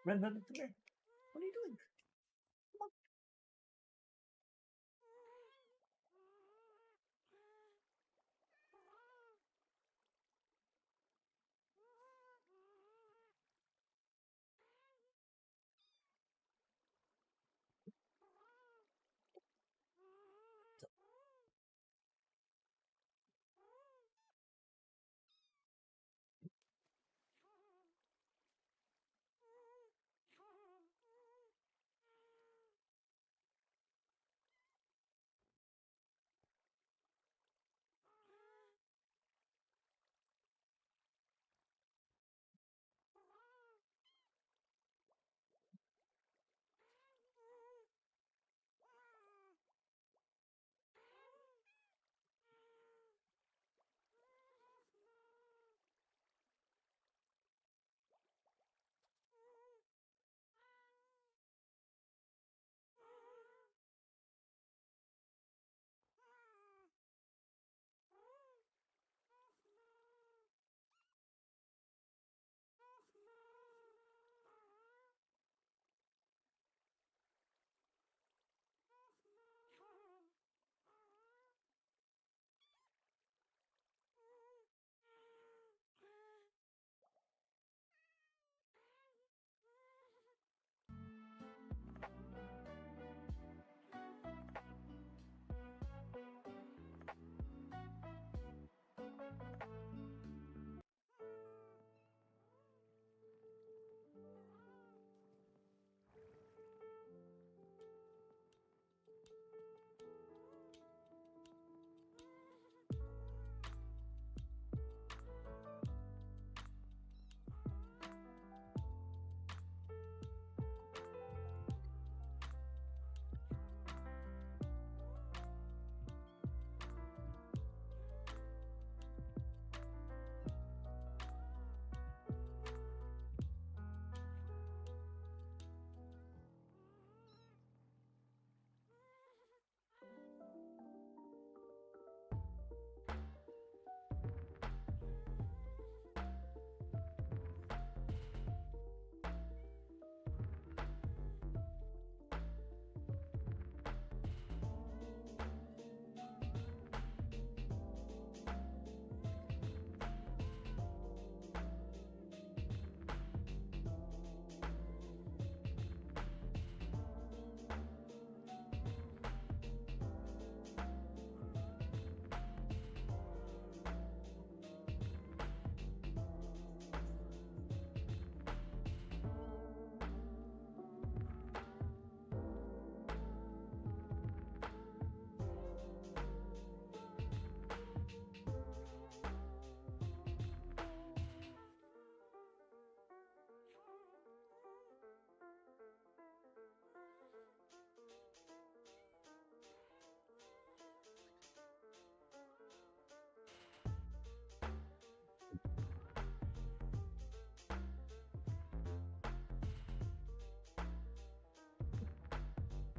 Ren, come here. What are you doing?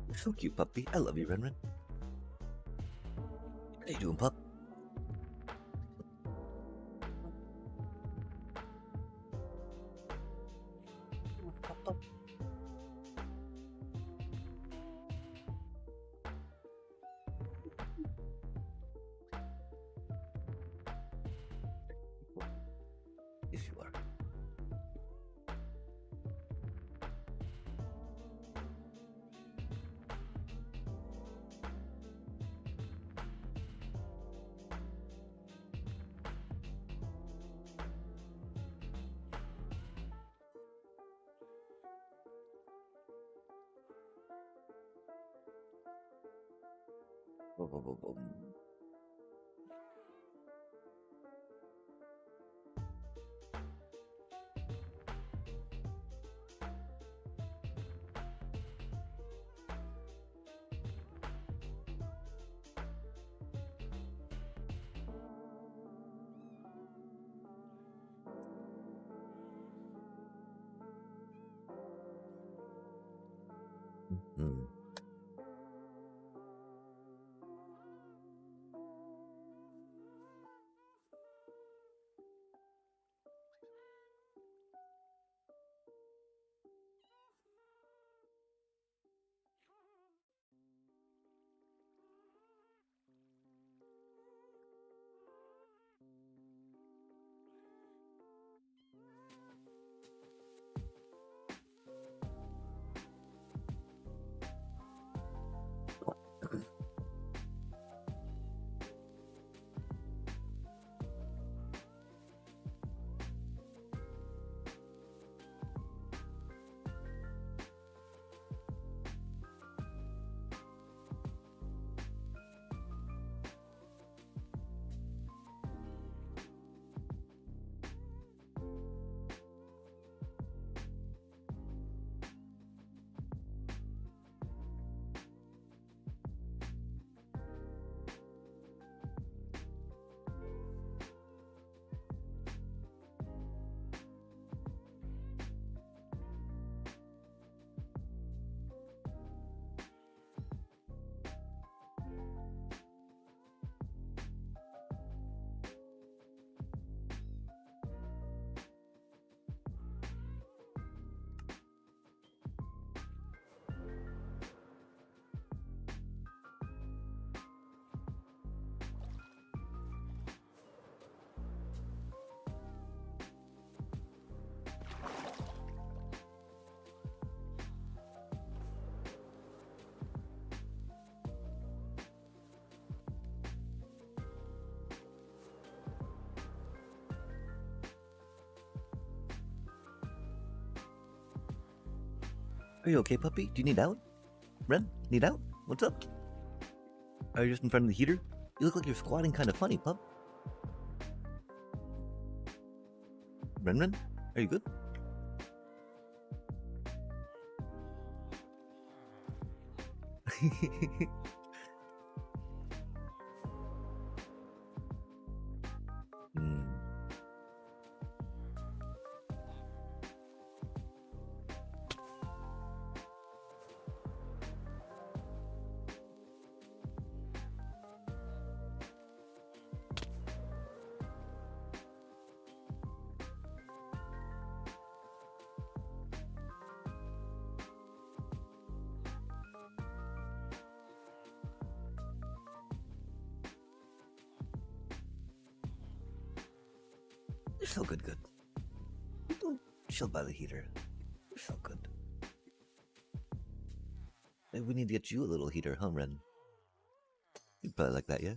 You're so cute, puppy. I love you, Ren Ren. How you doing, pup? Yes, you are. Boom, boom, boom, boom. Hmm. Are you okay, puppy? Do you need out? Ren, need out? What's up? Are you just in front of the heater? You look like you're squatting kind of funny, pup. Ren, are you good? Hmm. You're so good. You don't chill by the heater. You're so good. Maybe we need to get you a little heater, huh, Ren? You'd probably like that, yeah?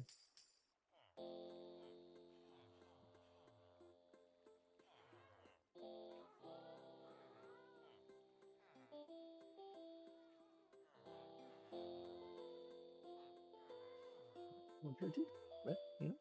Want your tea? Right? You know?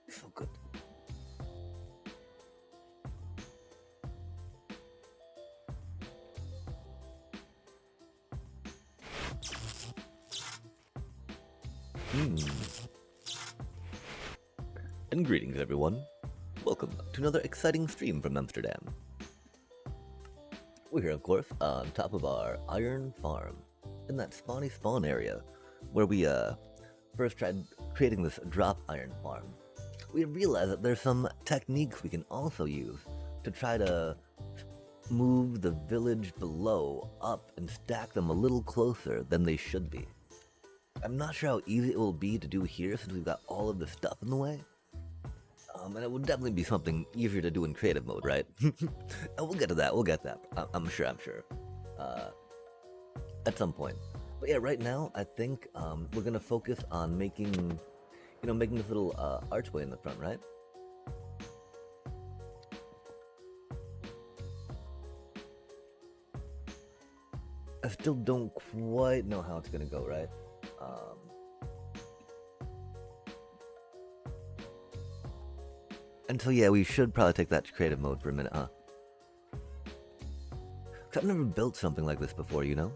You're so good. And greetings, everyone. Welcome to another exciting stream from Amsterdam. We're here, of course, on top of our iron farm, in that spawny spawn area, where we first tried creating this drop iron farm. We realized that there's some techniques we can also use to try to move the village below up and stack them a little closer than they should be. I'm not sure how easy it will be to do here since we've got all of this stuff in the way. And it would definitely be something easier to do in creative mode, right? And we'll get to that, I'm sure. At some point. But yeah, right now, I think we're gonna focus on making this little archway in the front, right? I still don't quite know how it's gonna go, right? And so yeah, we should probably take that to creative mode for a minute, huh? 'Cause I've never built something like this before, you know?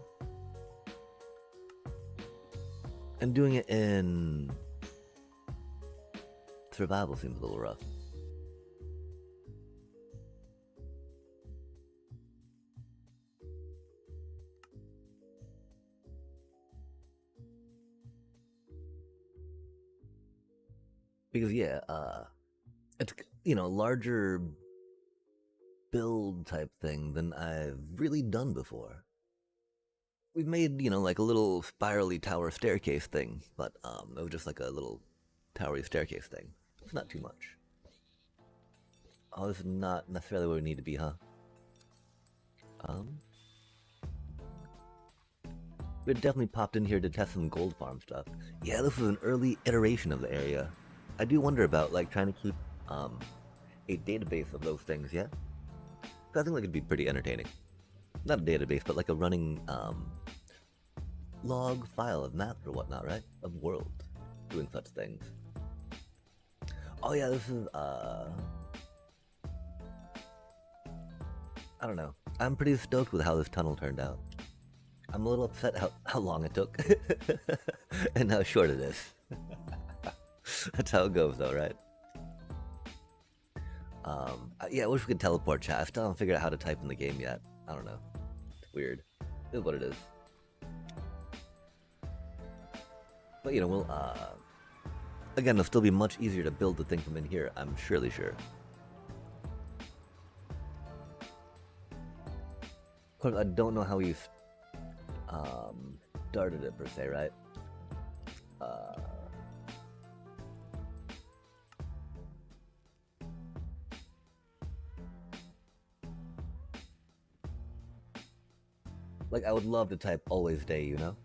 And doing it in survival seems a little rough. Because yeah, it's larger build type thing than I've really done before. We've made, like a little spirally tower staircase thing, but it was just like a little towery staircase thing. It's not too much. Oh, this is not necessarily where we need to be, huh? We definitely popped in here to test some gold farm stuff. Yeah, this was an early iteration of the area. I do wonder about like trying to keep a database of those things, yeah? I think that could be pretty entertaining. Not a database, but like a running log file of maps or whatnot, right? Of worlds doing such things. Oh yeah, this is I don't know. I'm pretty stoked with how this tunnel turned out. I'm a little upset how long it took and how short it is. That's how it goes though, right? Yeah, I wish we could teleport chat. I still haven't figured out how to type in the game yet. I don't know. It's weird. It is what it is. But we'll again, it'll still be much easier to build the thing from in here, I'm surely sure. Of course, I don't know how we started it per se, right? Like, I would love to type always day, you know?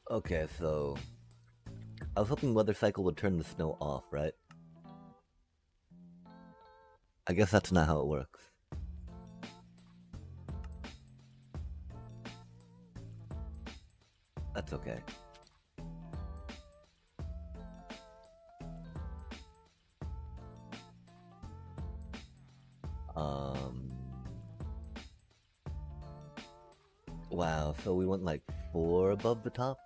Okay, so I was hoping weather cycle would turn the snow off, right? I guess that's not how it works. That's okay. Wow, so we went like 4 above the top?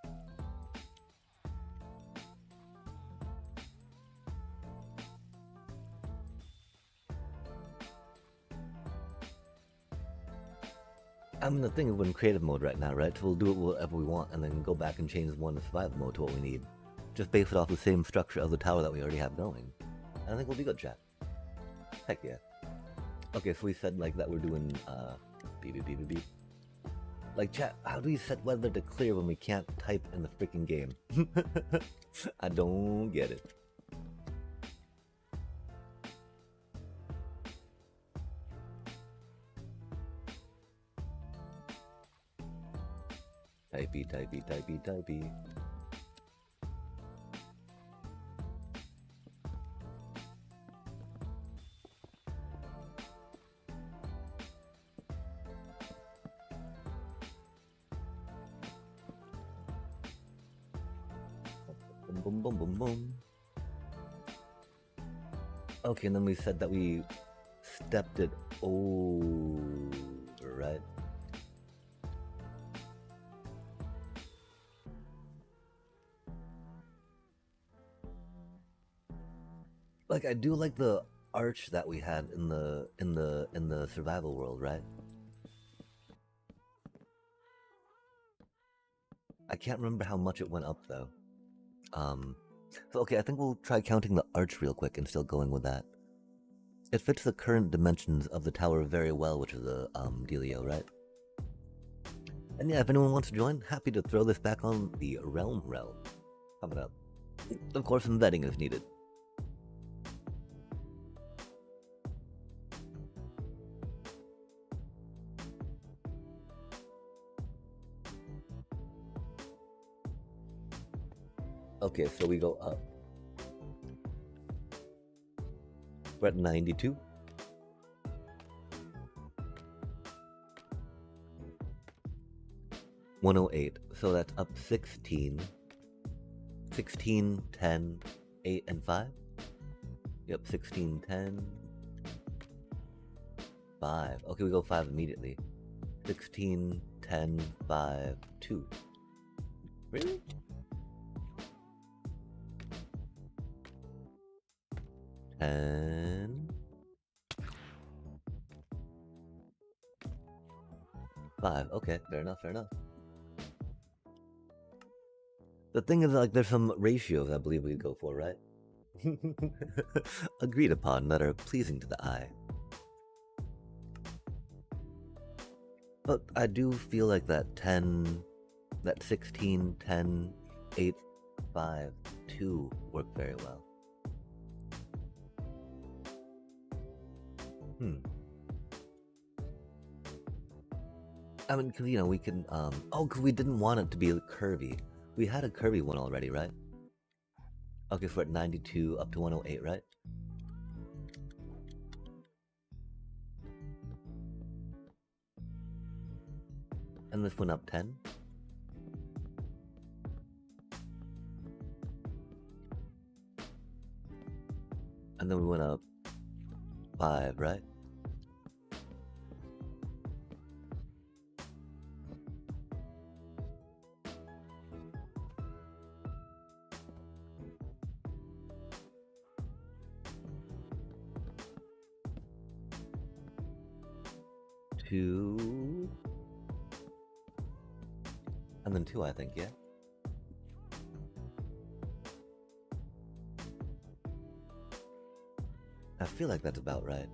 I mean, the thing is, we're in creative mode right now, right? So we'll do it whatever we want and then go back and change one to survival mode to what we need. Just base it off the same structure of the tower that we already have going. And I think we'll be good, chat. Heck yeah. Okay, so we said like that we're doing, beep beep beep beep beep. Like, chat, how do we set weather to clear when we can't type in the freaking game? I don't get it. Typey, typey, typey, typey. Boom, boom, boom, boom, boom. Okay, and then we said that we stepped it over, right? Like, I do like the arch that we had in the survival world, right? I can't remember how much it went up though. So okay, I think we'll try counting the arch real quick and still going with that. It fits the current dimensions of the tower very well, which is a dealio, right? And yeah, if anyone wants to join, happy to throw this back on the realm. Coming up. Of course, some vetting is needed. Okay, so we go up. We're at 92. $108, so that's up 16. 16, 10, 8, and 5. Yep, 16, 10, 5. Okay, we go 5 immediately. 16, 10, 5, 2. Really? And 5. Okay, fair enough, fair enough. The thing is, like, there's some ratios I believe we go for, right? Agreed upon that are pleasing to the eye. But I do feel like that 10, that 16, 10, 8, 5, 2 work very well. I mean, because, you know, we can, oh, because we didn't want it to be curvy. We had a curvy one already, right? Okay, so we're at 92 up to 108, right? And this went up 10. And then we went up 5, right? Two. And then 2, I think, yeah? I feel like that's about right.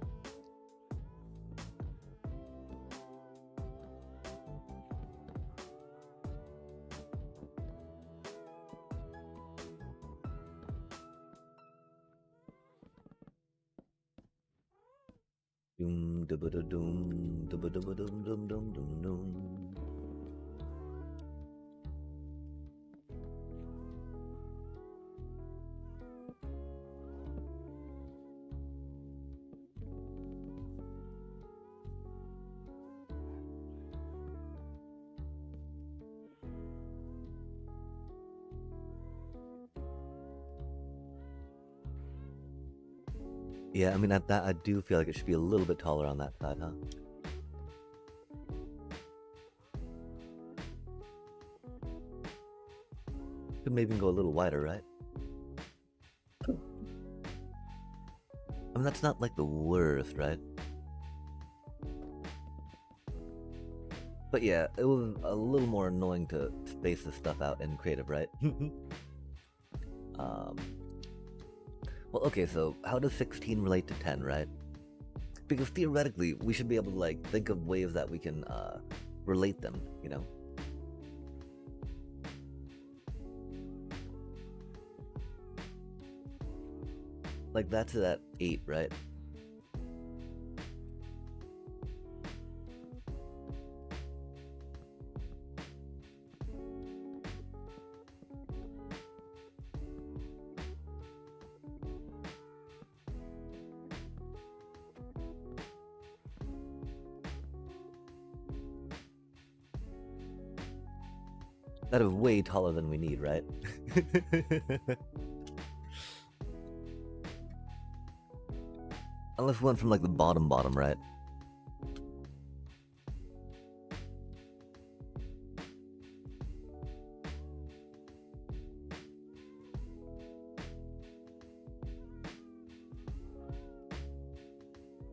Doom da ba da doom da ba da ba doom doom doom doom doom. Yeah, I mean, at that, I do feel like it should be a little bit taller on that side, huh? Could maybe even go a little wider, right? I mean, that's not like the worst, right? But yeah, it was a little more annoying to space this stuff out in creative, right? Well, okay, so how does 16 relate to 10, right? Because theoretically, we should be able to, like, think of ways that we can, relate them, you know? Like, that's at 8, right? That is way taller than we need, right? Unless we went from, like, the bottom, right?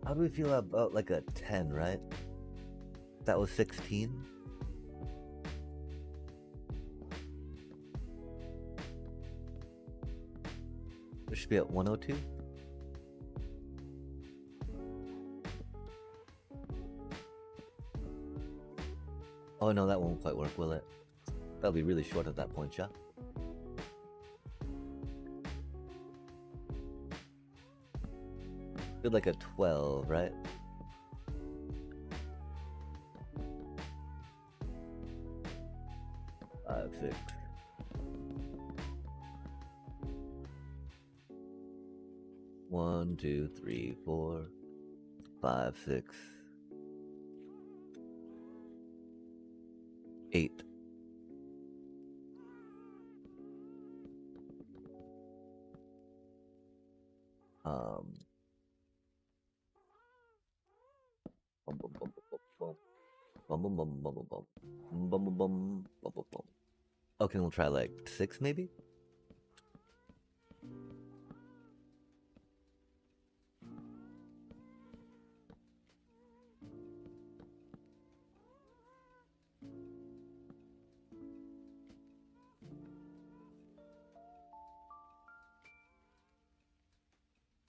How do we feel about, like, a 10, right? That was 16? It should be at 102? Oh no, that won't quite work, will it? That'll be really short at that point, yeah? Feel like a 12, right? Five, 6. One, 2, 3, 4, 5, 6, 8. Bum, bum, bum, bum, bum, bum, bum, bum, bum, bum, bum, bum, bum, bum, bum, bum. Okay, we'll try like 6 maybe?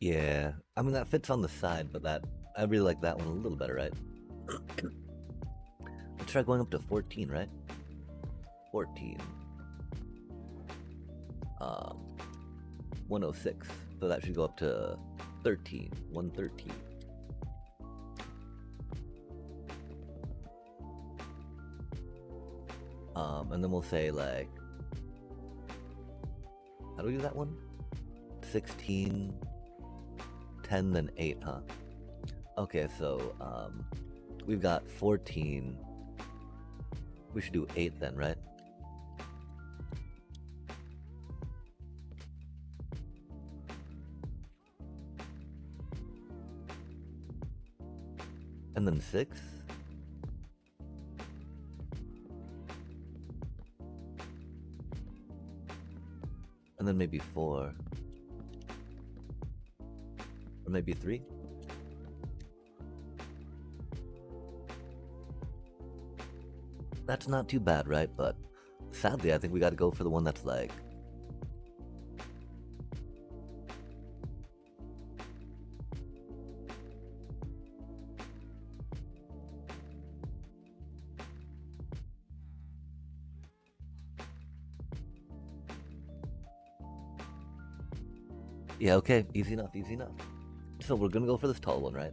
Yeah, I mean that fits on the side, but I really like that one a little better, right? Let's try going up to 14, right? 14. 106. So that should go up to 13. 113. And then we'll say like, how do we do that one? 16, 10, then 8, huh? Okay, so we've got 14. We should do 8 then, right? And then 6. And then maybe 4. Or maybe 3. That's not too bad, right? But sadly, I think we gotta go for the one that's like... Yeah, okay, easy enough, easy enough. So we're gonna go for this tall one, right?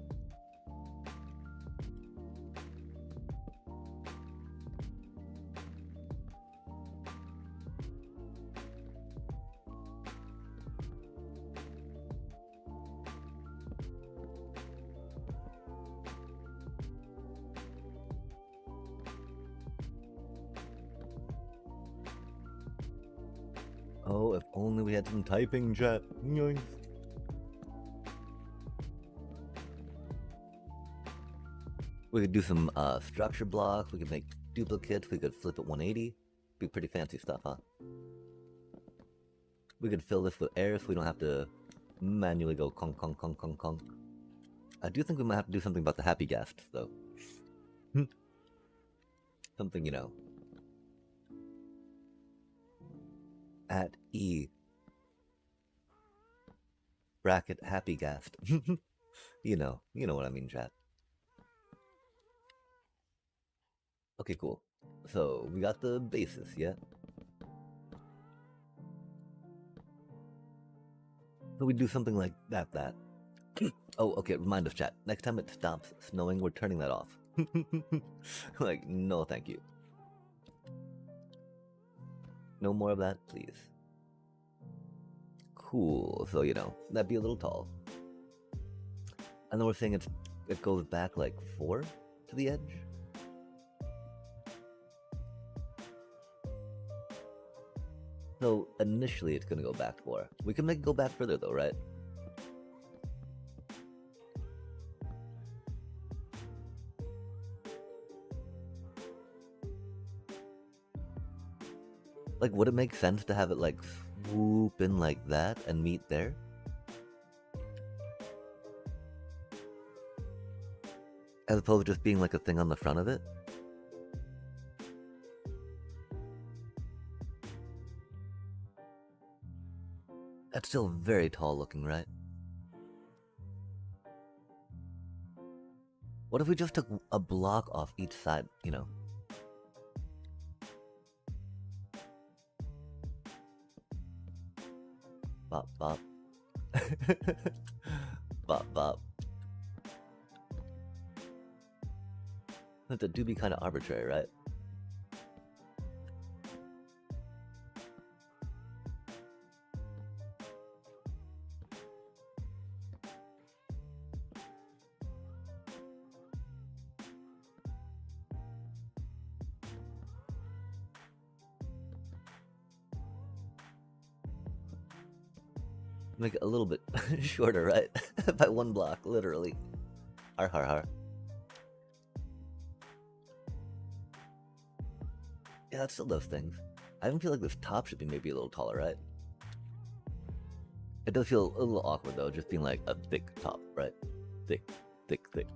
Only we had some typing, chat. Yoink. We could do some structure blocks. We could make duplicates. We could flip it 180. Be pretty fancy stuff, huh? We could fill this with air so we don't have to manually go conk, conk, conk, conk, conk. I do think we might have to do something about the happy guests, though. Something, you know. At E. Bracket happy guest. You know what I mean, chat. Okay, cool. So, we got the basis, yeah? So we do something like that. Oh, okay, remind us, chat. Next time it stops snowing, we're turning that off. Like, no thank you. No more of that, please. Cool, so, you know, that'd be a little tall. And then we're saying it goes back like 4 to the edge? So initially it's gonna go back 4. We can make it go back further though, right? Like, would it make sense to have it like swoop in like that and meet there? As opposed to just being like a thing on the front of it? That's still very tall looking, right? What if we just took a block off each side, you know? Bop, bop. Bop, bop. That do be kind of arbitrary, right? Make it a little bit shorter, right? By 1 block, literally. Har har har. Yeah, that still does things. I even feel like this top should be maybe a little taller, right? It does feel a little awkward though, just being like a thick top, right? Thick, thick, thick.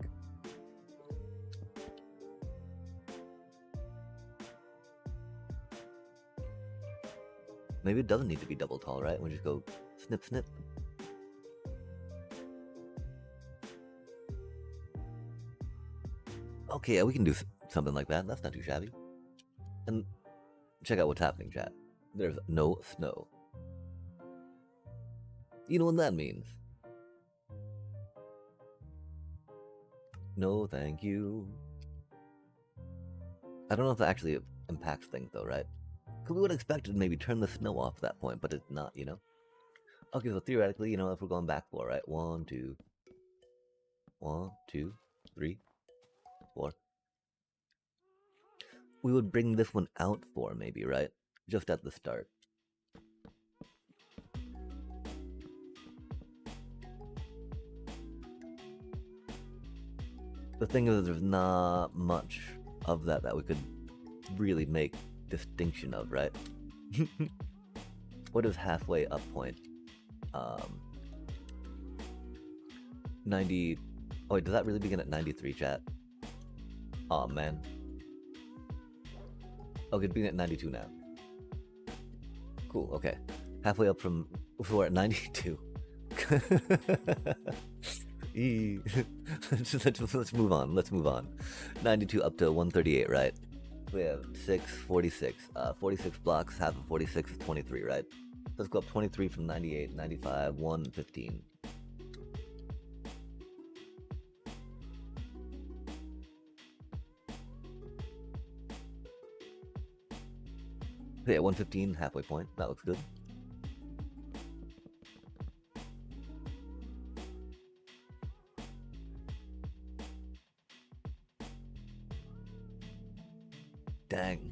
Maybe it doesn't need to be double tall, right? We just go snip, snip. Okay, yeah, we can do something like that. That's not too shabby. And check out what's happening, chat. There's no snow. You know what that means? No, thank you. I don't know if that actually impacts things though, right? Because we would expect it to maybe turn the snow off at that point, but it's not, you know? Okay, so theoretically, you know, if we're going back 4, right? 1, 2, 1, 2, 3, 4. We would bring this one out 4 maybe, right? Just at the start. The thing is, there's not much of that we could really make distinction of, right? What is halfway up point? 90. Oh wait, does that really begin at 93, chat? Oh man. Okay, begin at 92 now. Cool, okay. Halfway up from before at 92. Let's move on. Let's move on. 92 up to 138, right? We have 46. 46 blocks, half of 46 is 23, right? Let's go up 23 from 98, 95, 115. Yeah, 115, halfway point. That looks good. Dang.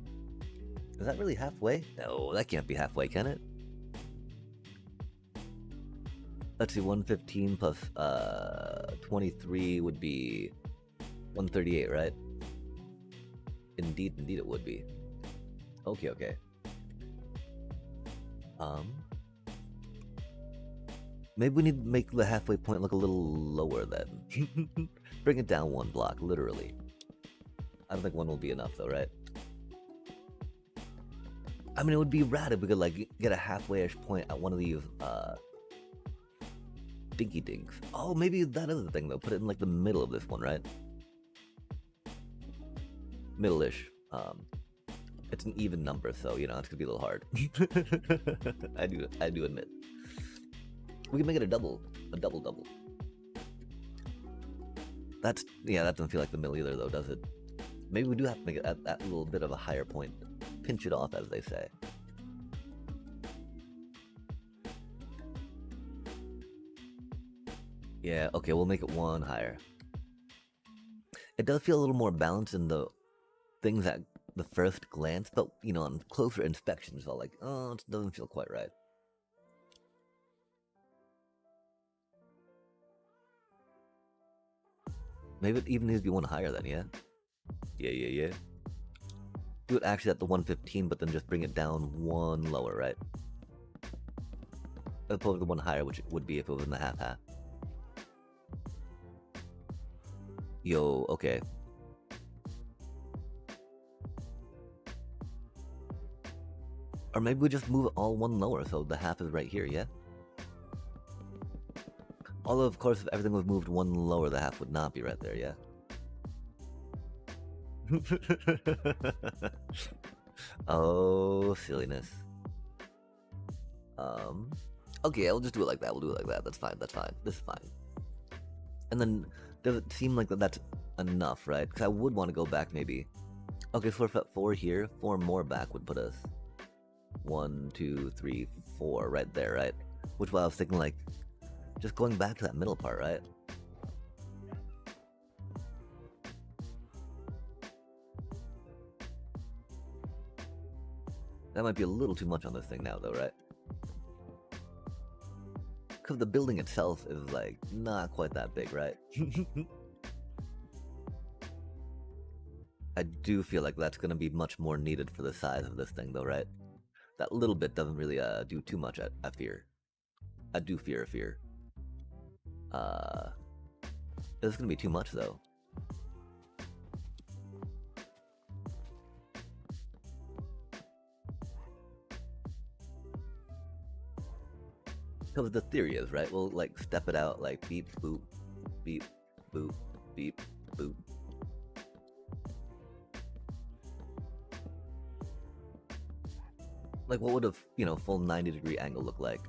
Is that really halfway? No, that can't be halfway, can it? Let's see, 115 plus 23 would be 138, right? Indeed it would be. Okay, okay. Maybe we need to make the halfway point look a little lower then. Bring it down one block, literally. I don't think one will be enough though, right? I mean, it would be rad if we could like get a halfway-ish point at one of these dinky dinks. Oh, maybe that is the thing though. Put it in like the middle of this one, right? Middle-ish. It's an even number, so you know it's gonna be a little hard. I do admit. We can make it a double. That doesn't feel like the middle either though, does it? Maybe we do have to make it at that little bit of a higher point. Pinch it off, as they say. Yeah, okay, we'll make it one higher. It does feel a little more balanced in the things at the first glance, but you know, on closer inspection, it's all like, oh, it doesn't feel quite right. Maybe it even needs to be one higher then, yeah? Yeah. Do it actually at the 115, but then just bring it down one lower, right? As opposed to the one higher, which it would be if it was in the half-half. Yo, okay. Or maybe we just move it all one lower, so the half is right here, yeah? Although, of course, if everything was moved one lower, the half would not be right there, yeah? Oh, silliness. Okay, I'll just do it like that. We'll do it like that. That's fine. This is fine. And then, does it seem like that's enough, right? Because I would want to go back maybe. Okay, so we're at 4 here. 4 more back would put us 1, 2, 3, 4 right there, right? Which is why I was thinking like, just going back to that middle part, right? That might be a little too much on this thing now though, right? Because the building itself is like not quite that big, right? I do feel like that's going to be much more needed for the size of this thing though, right? That little bit doesn't really do too much, I fear. I do fear. It's going to be too much though. Because the theory is, right? We'll like step it out like beep, boop, beep, boop, beep, boop. Like what would a full 90-degree angle look like?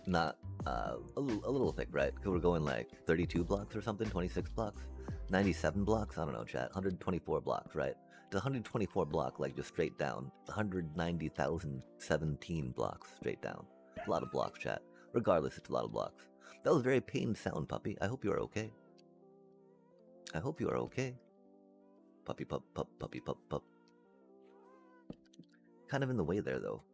Not a little thick, right? Because we're going like 32 blocks or something, 26 blocks, 97 blocks. I don't know, chat. 124 blocks, right? The 124 block like just straight down. 190,017 blocks straight down. A lot of blocks, chat. Regardless, it's a lot of blocks. That was very pained sound, puppy. I hope you are okay. Puppy pup. Kind of in the way there, though.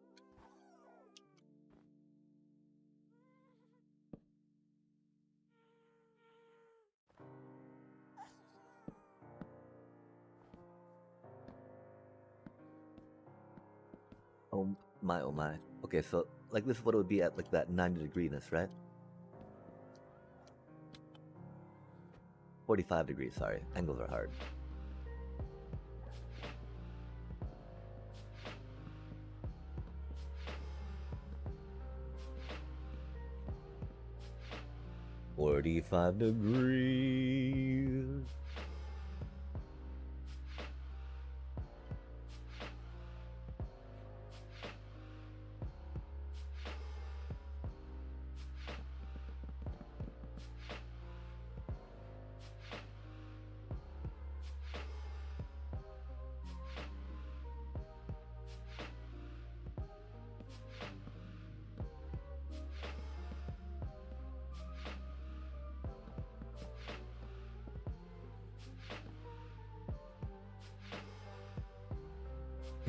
Oh my, oh my. Okay, so like this is what it would be at like that 90-degrees, right? 45 degrees, sorry. Angles are hard. "45 degrees."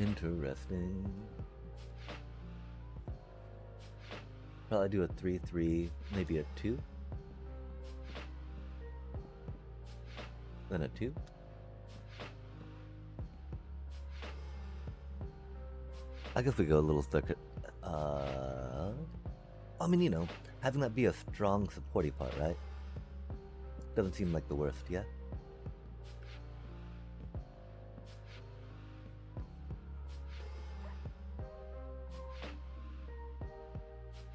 Interesting. Probably do a 3-3, maybe a 2. Then a 2. I guess we go a little thicker. I mean, you know, having that be a strong supporting part, right? Doesn't seem like the worst, yeah?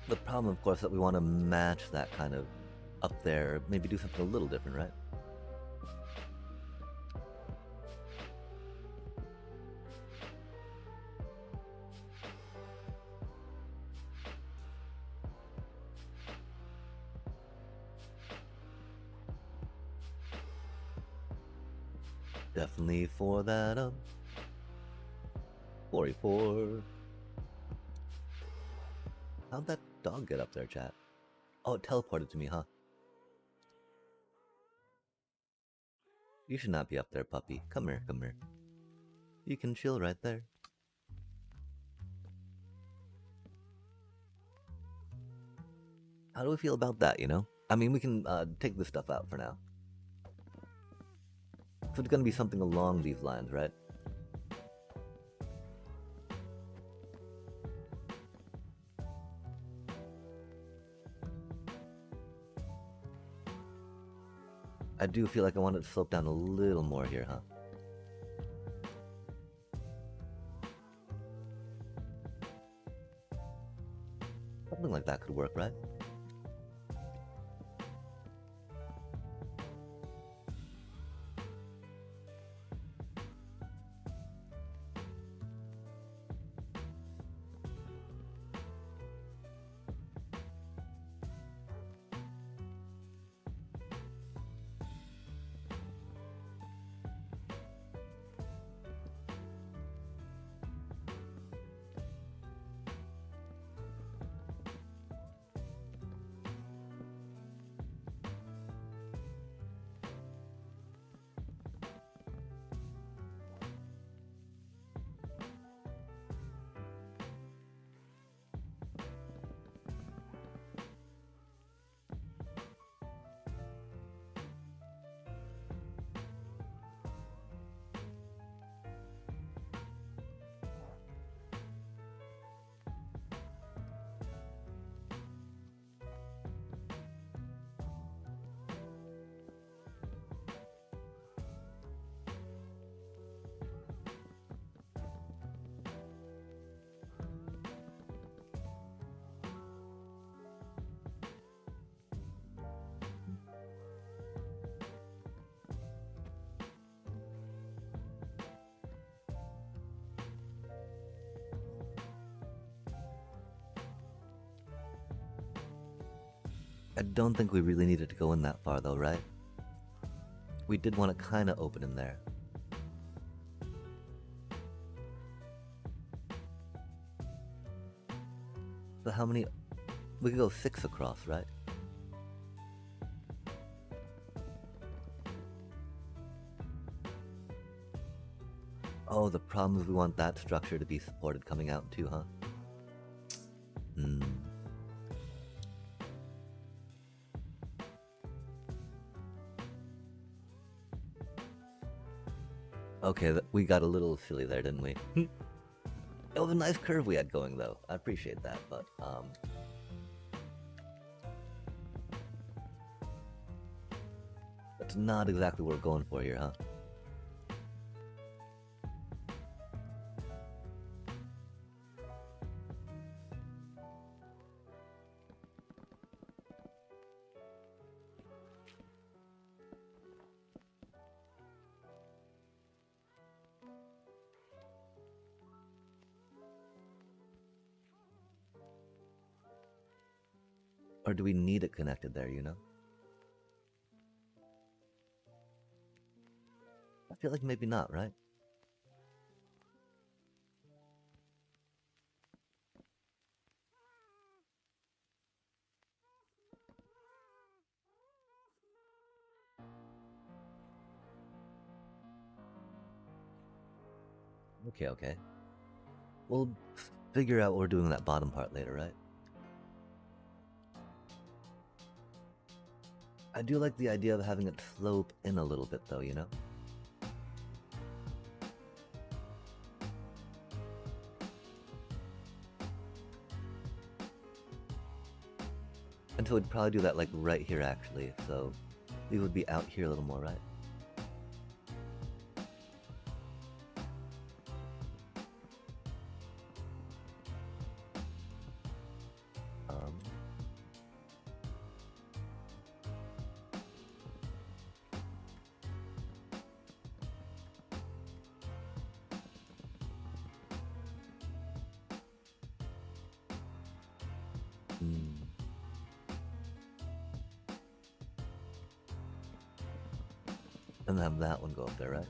The problem, of course, that we want to match that kind of up there, maybe do something a little different, right? Definitely for that 44. How'd that dog get up there, chat? Oh, it teleported to me, huh? You should not be up there, puppy. Come here, come here. You can chill right there. How do we feel about that, you know? I mean, we can take this stuff out for now. So it's gonna be something along these lines, right? I do feel like I want it to slope down a little more here, huh? Something like that could work, right? I don't think we really needed to go in that far though, right? We did want to kind of open in there. So how many? We could go 6 across, right? Oh, the problem is we want that structure to be supported coming out too, huh? Hmm. Okay, we got a little silly there, didn't we? It was a nice curve we had going, though. I appreciate that, but, that's not exactly what we're going for here, huh? Or do we need it connected there, you know? I feel like maybe not, right? Okay, okay. We'll figure out what we're doing that bottom part later, right? I do like the idea of having it slope in a little bit though, you know? And so we'd probably do that like right here actually, so these would be out here a little more, right? Um, hmm. And have that one go up there, right?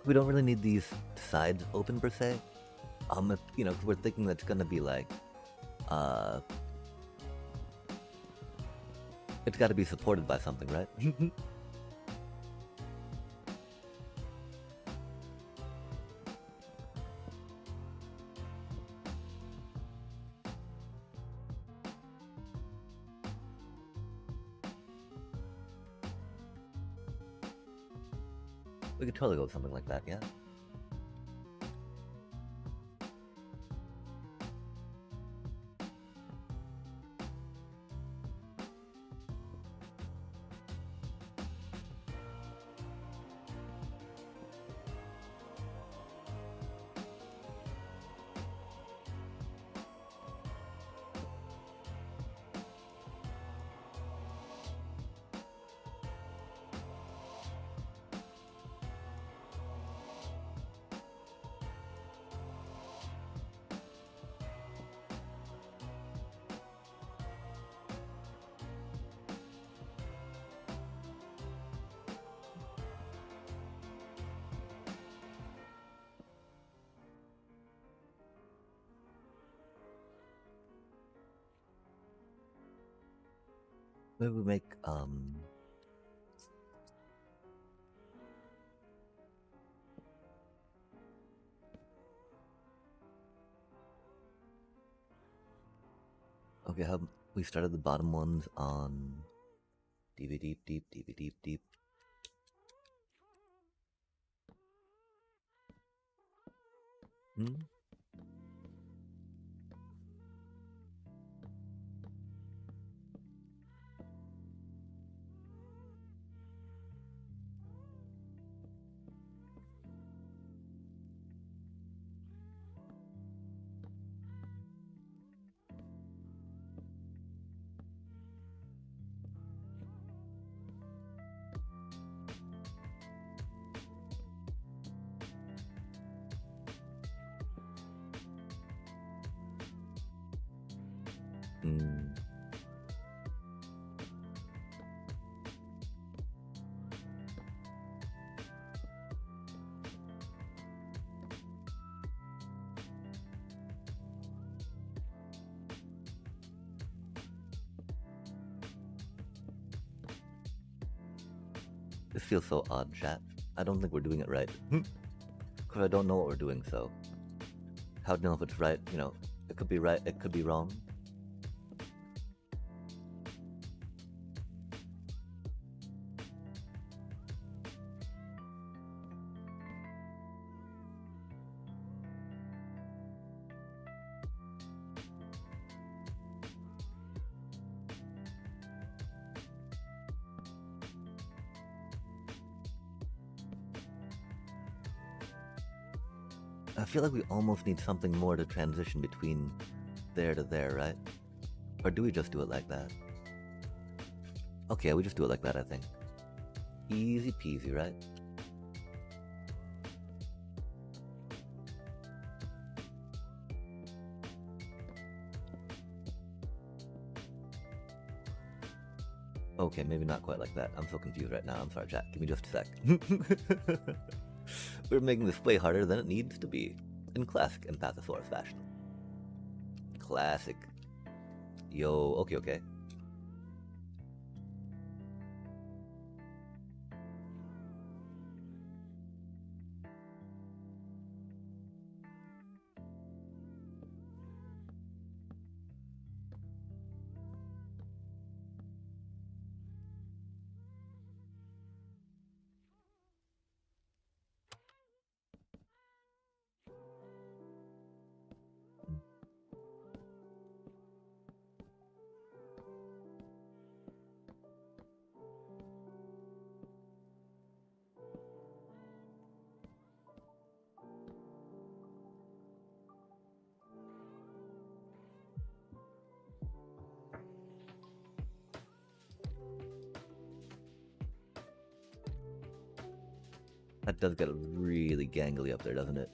We don't really need these sides open per se. If, you know, 'cause we're thinking that's gonna be like, it's got to be supported by something, right? We could totally go with something like that, yeah. Maybe we make, okay, how we started the bottom ones on deep, deep, deep, deep, deep, deep. Hmm? Hmm. This feels so odd, chat. I don't think we're doing it right. Because I don't know what we're doing, so how to know if it's right? You know, it could be right, it could be wrong. I feel like we almost need something more to transition between there to there, right? Or do we just do it like that? Okay, we just do it like that, I think. Easy peasy, right? Okay, maybe not quite like that. I'm so confused right now. I'm sorry, chat. Give me just a sec. We're making this way harder than it needs to be. In classic Empathosaurus fashion. Classic. Yo, okay, okay. That does get really gangly up there, doesn't it?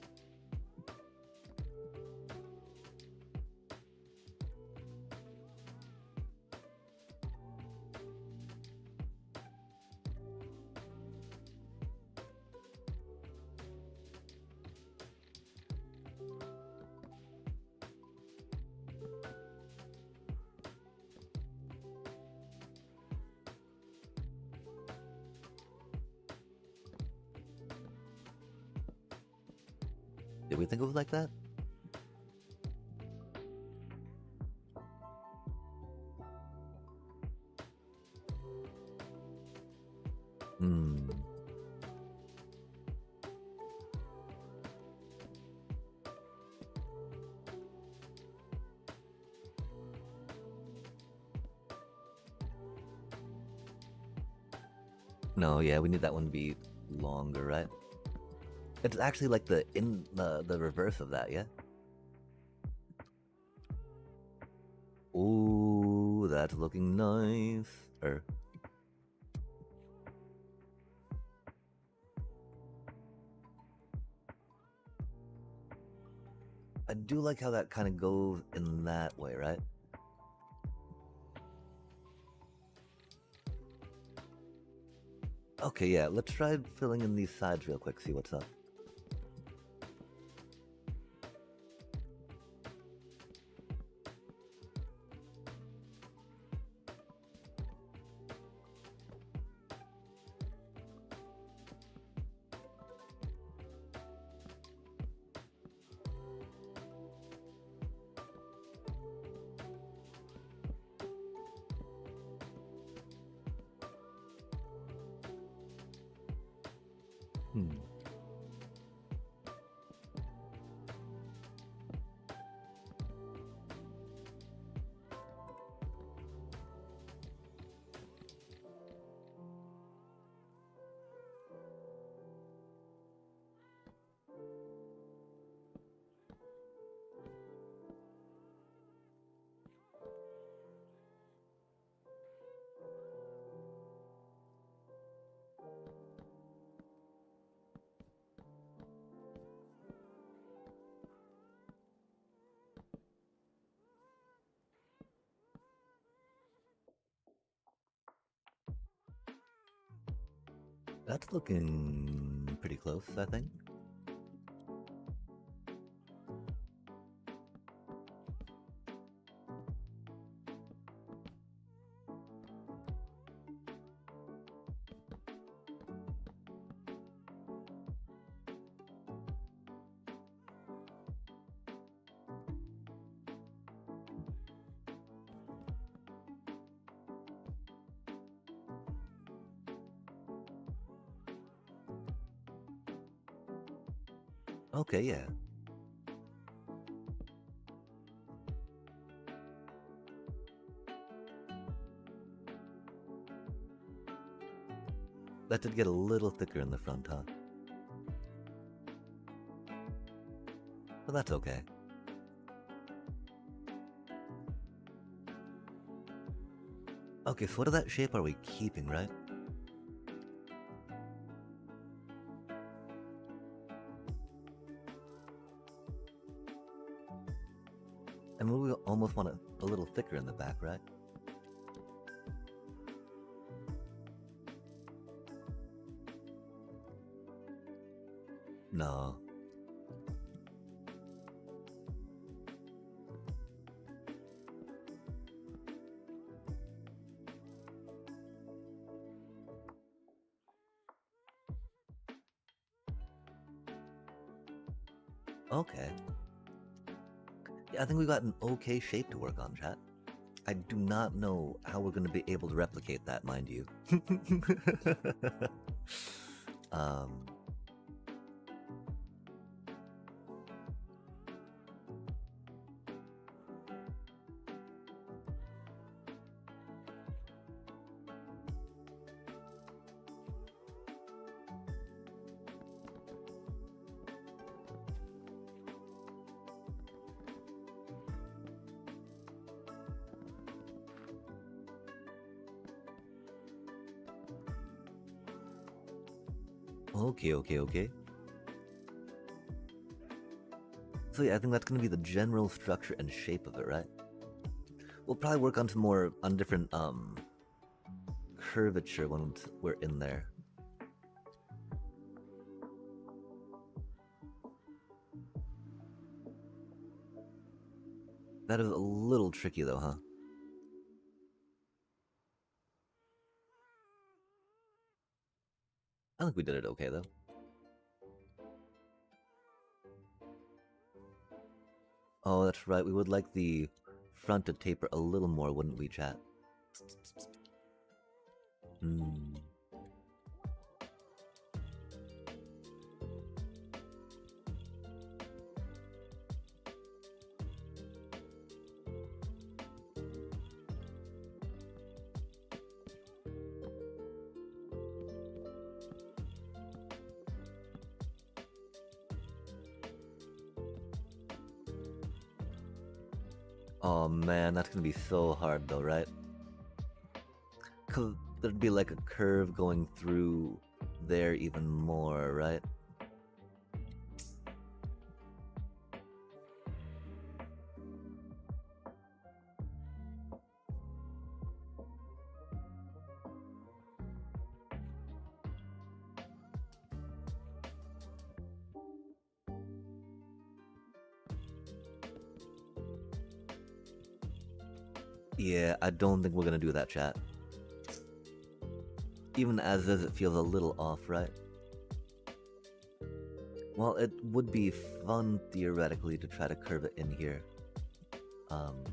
Did we think it was like that? Hmm. No, yeah, we need that one to be longer, right? It's actually like the reverse of that, yeah? Ooh, that's looking nice. I do like how that kind of goes in that way, right? Okay, yeah, let's try filling in these sides real quick, see what's up. Hmm. That's looking pretty close, I think. Okay, yeah. That did get a little thicker in the front, huh? But that's okay. Okay, so what of that shape are we keeping, right? I mean, we almost want it a little thicker in the back, right? No. Okay. Yeah, I think we got an okay shape to work on, chat. I do not know how we're going to be able to replicate that, mind you. um, Okay, okay, okay. So yeah, I think that's gonna be the general structure and shape of it, right? We'll probably work on some more, on different, curvature once we're in there. That is a little tricky though, huh? I think we did it okay though. Oh, that's right. We would like the front to taper a little more, wouldn't we, chat? Hmm. Oh man, that's gonna be so hard though, right? Cause there'd be like a curve going through there even more, right? Yeah, I don't think we're gonna do that, chat. Even as is, it feels a little off, right? Well, it would be fun, theoretically, to try to curve it in here. Um...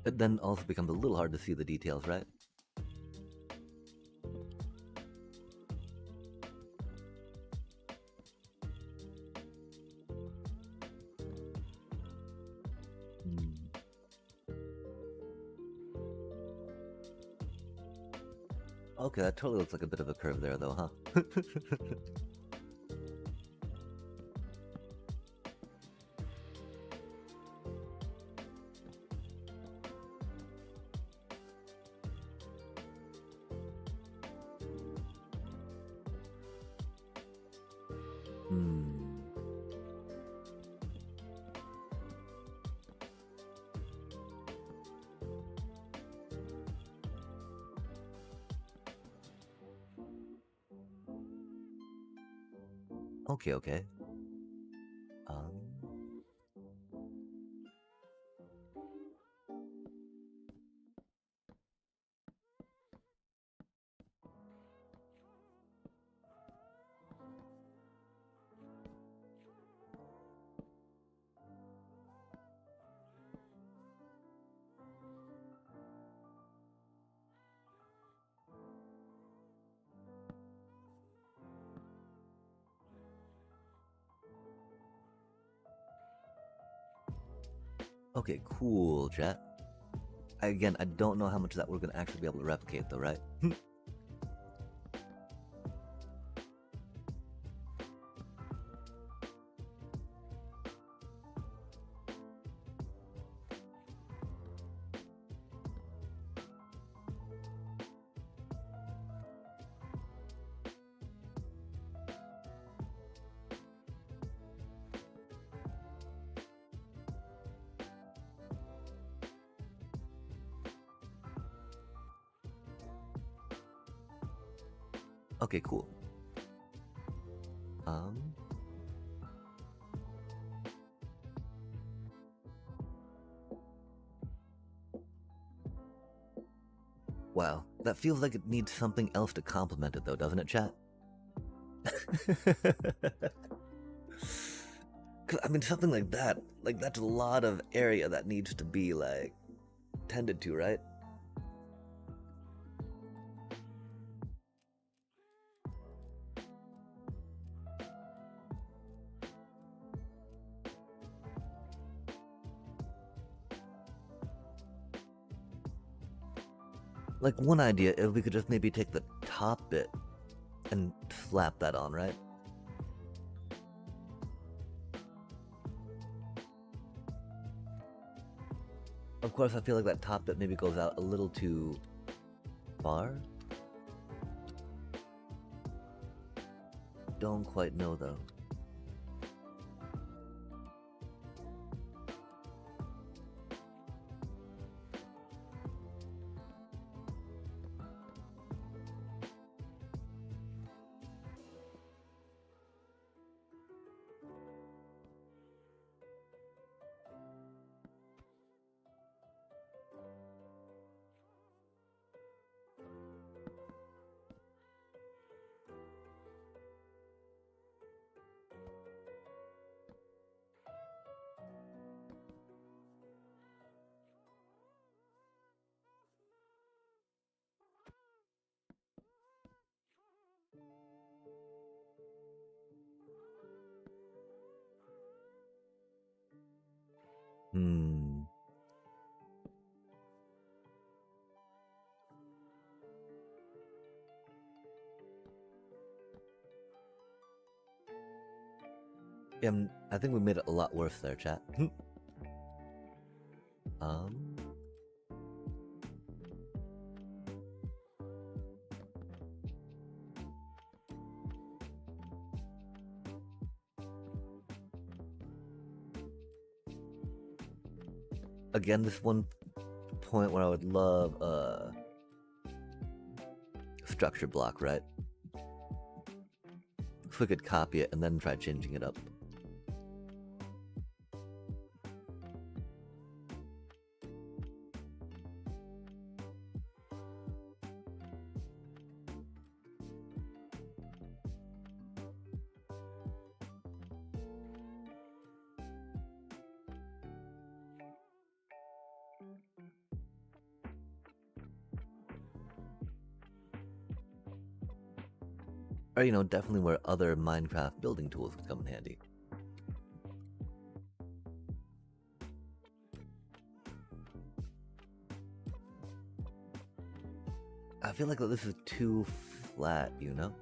It then also becomes a little hard to see the details, right? Okay, that totally looks like a bit of a curve there, though, huh? Okay, okay. Okay, cool, chat. Again, I don't know how much of that we're gonna actually be able to replicate, though, right? Okay, cool. Wow, that feels like it needs something else to complement it, though, doesn't it, chat? Cause, I mean, something like that's a lot of area that needs to be, like, tended to, right? Like, one idea, if we could just maybe take the top bit and slap that on, right? Of course, I feel like that top bit maybe goes out a little too far. Don't quite know though. Yeah, I think we made it a lot worse there, chat. Again, this one point where I would love a structure block, right? If we could copy it and then try changing it up. Or, you know, definitely where other Minecraft building tools would come in handy. I feel like this is too flat, you know?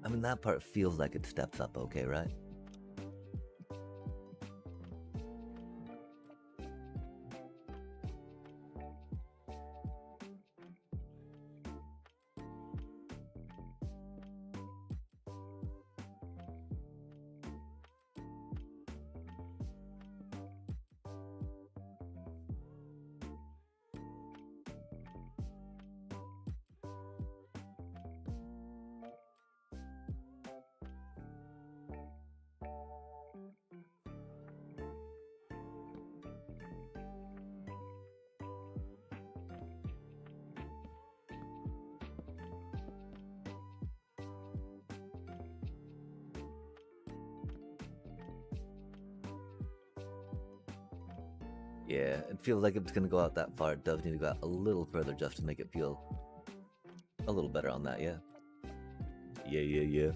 I mean, that part feels like it steps up okay, right? Yeah, it feels like if it's gonna go out that far, it does need to go out a little further just to make it feel a little better on that, yeah. Yeah.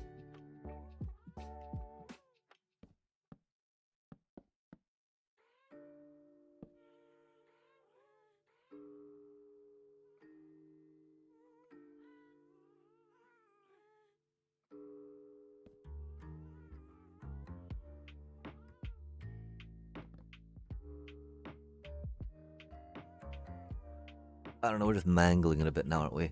I don't know, we're just mangling it a bit now, aren't we?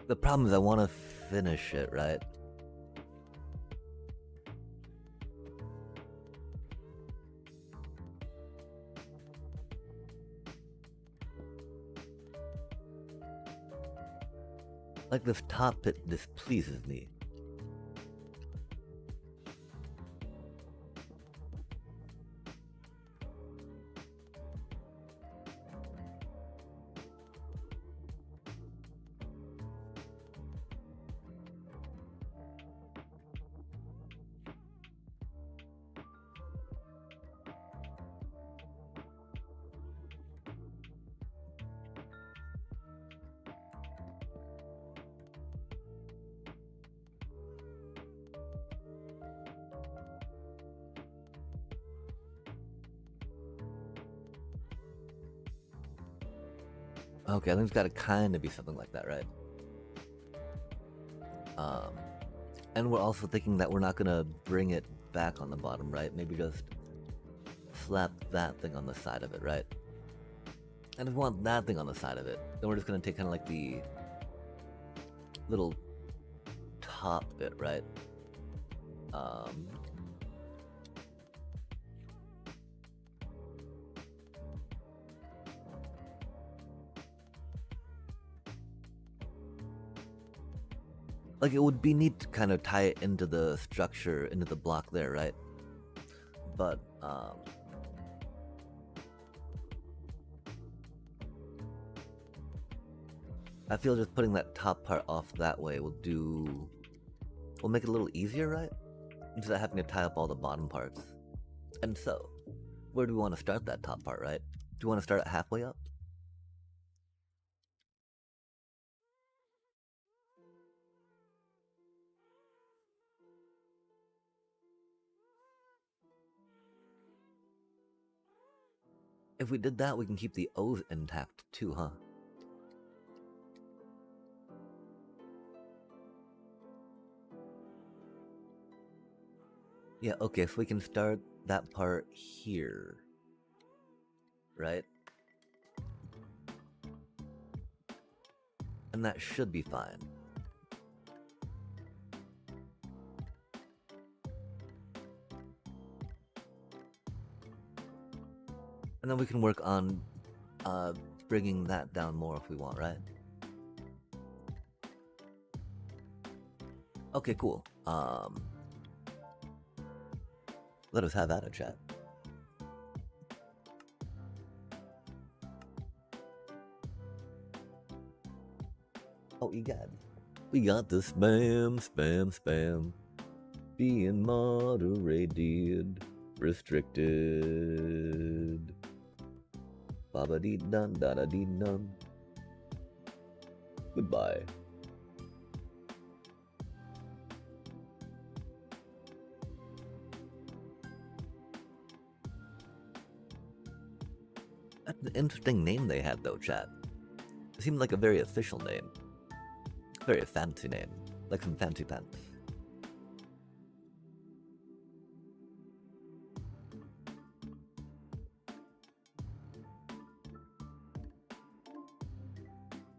The problem is I want to finish it, right? Like this top bit displeases me. Okay, I think it's gotta kinda be something like that, right? Um, and we're also thinking that we're not gonna bring it back on the bottom, right? Maybe just slap that thing on the side of it, right? And if we want that thing on the side of it, then we're just gonna take kind of like the little top bit, right? Um, like it would be neat to kind of tie it into the structure, into the block there, right? But I feel just putting that top part off that way will make it a little easier, right? Instead of having to tie up all the bottom parts. And so, where do we want to start that top part, right? Do we want to start it halfway up? If we did that, we can keep the O's intact too, huh? Yeah, okay, so we can start that part here, right? And that should be fine. And then we can work on bringing that down more if we want, right? Okay, cool. Let us have at it, chat. Oh, egad. We got the spam. Being moderated, restricted. Baba dee dun da da dee dun. Goodbye. That's an interesting name they had, though, chat. It seemed like a very official name. Very fancy name. Like some fancy pants.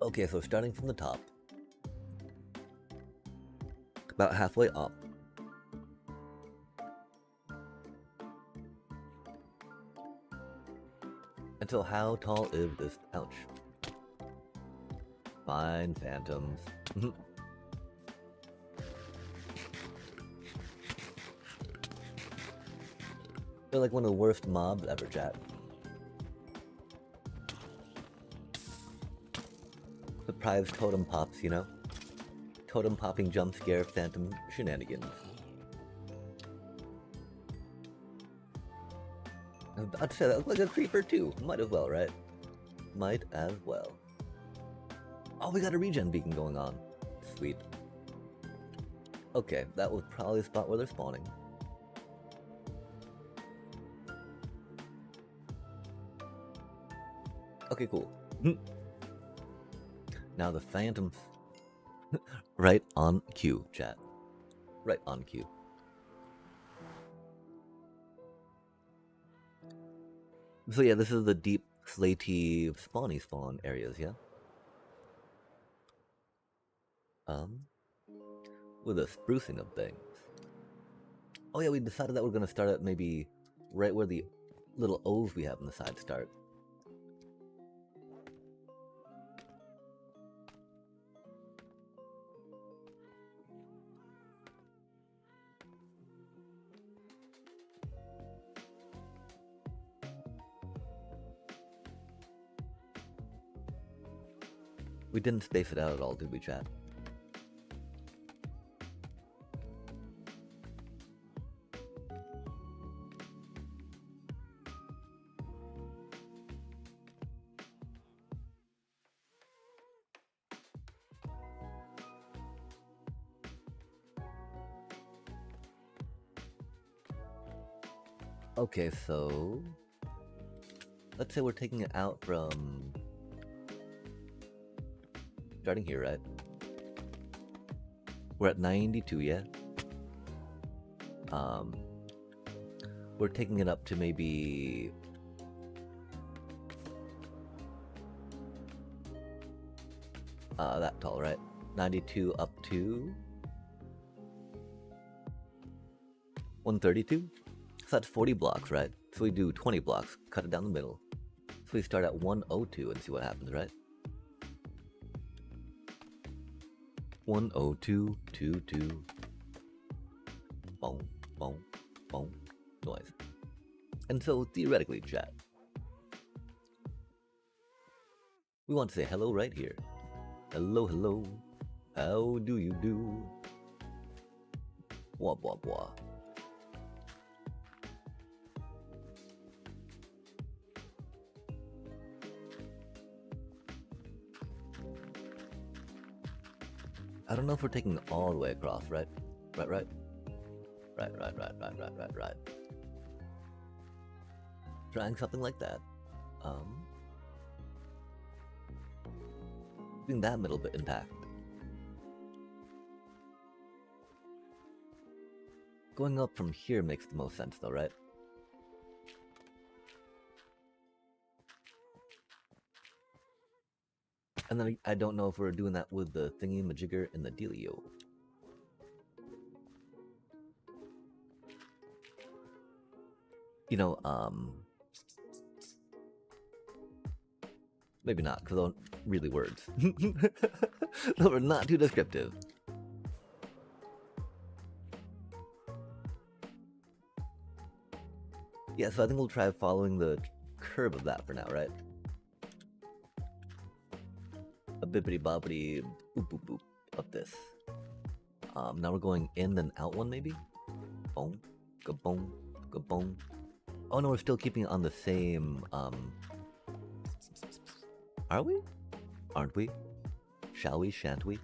Okay, so starting from the top. About halfway up. Until how tall is this? Ouch. Fine, phantoms. They're like one of the worst mobs ever, chat. Surprise totem pops, you know? Totem popping jump scare phantom shenanigans. I was about to say, that looks like a creeper too. Might as well, right? Might as well. Oh, we got a regen beacon going on. Sweet. Okay, that was probably the spot where they're spawning. Okay, cool. Now the phantoms. Right on cue, chat. Right on cue. So yeah, this is the deep, slaty, spawny spawn areas, yeah? With a sprucing of things. Oh yeah, we decided that we're gonna start at maybe right where the little O's we have on the side start. We didn't space it out at all, did we, chat? Okay, so let's say we're taking it out from Starting here, right? We're at 92, yeah? We're taking it up to maybe... that tall, right? 92 up to... 132? So that's 40 blocks, right? So we do 20 blocks, cut it down the middle. So we start at 102 and see what happens, right? 102, 22. Boom, boom, boom. Noise. And so, theoretically, chat, we want to say hello right here. Hello, hello. How do you do? Wah, wah, wah. I don't know if we're taking it all the way across, right? Right. Trying something like that. Keeping that middle bit intact. Going up from here makes the most sense though, right? And then I don't know if we're doing that with the thingy-majigger and the dealio. You know, maybe not, because those aren't really words. Those are not too descriptive. Yeah, so I think we'll try following the curve of that for now, right? A bippity boppity boop boop boop up this. Now we're going in then out one maybe? Boom, ga-boom, ga-boom. Oh no, we're still keeping it on the same, are we? Aren't we? Shall we, shan't we?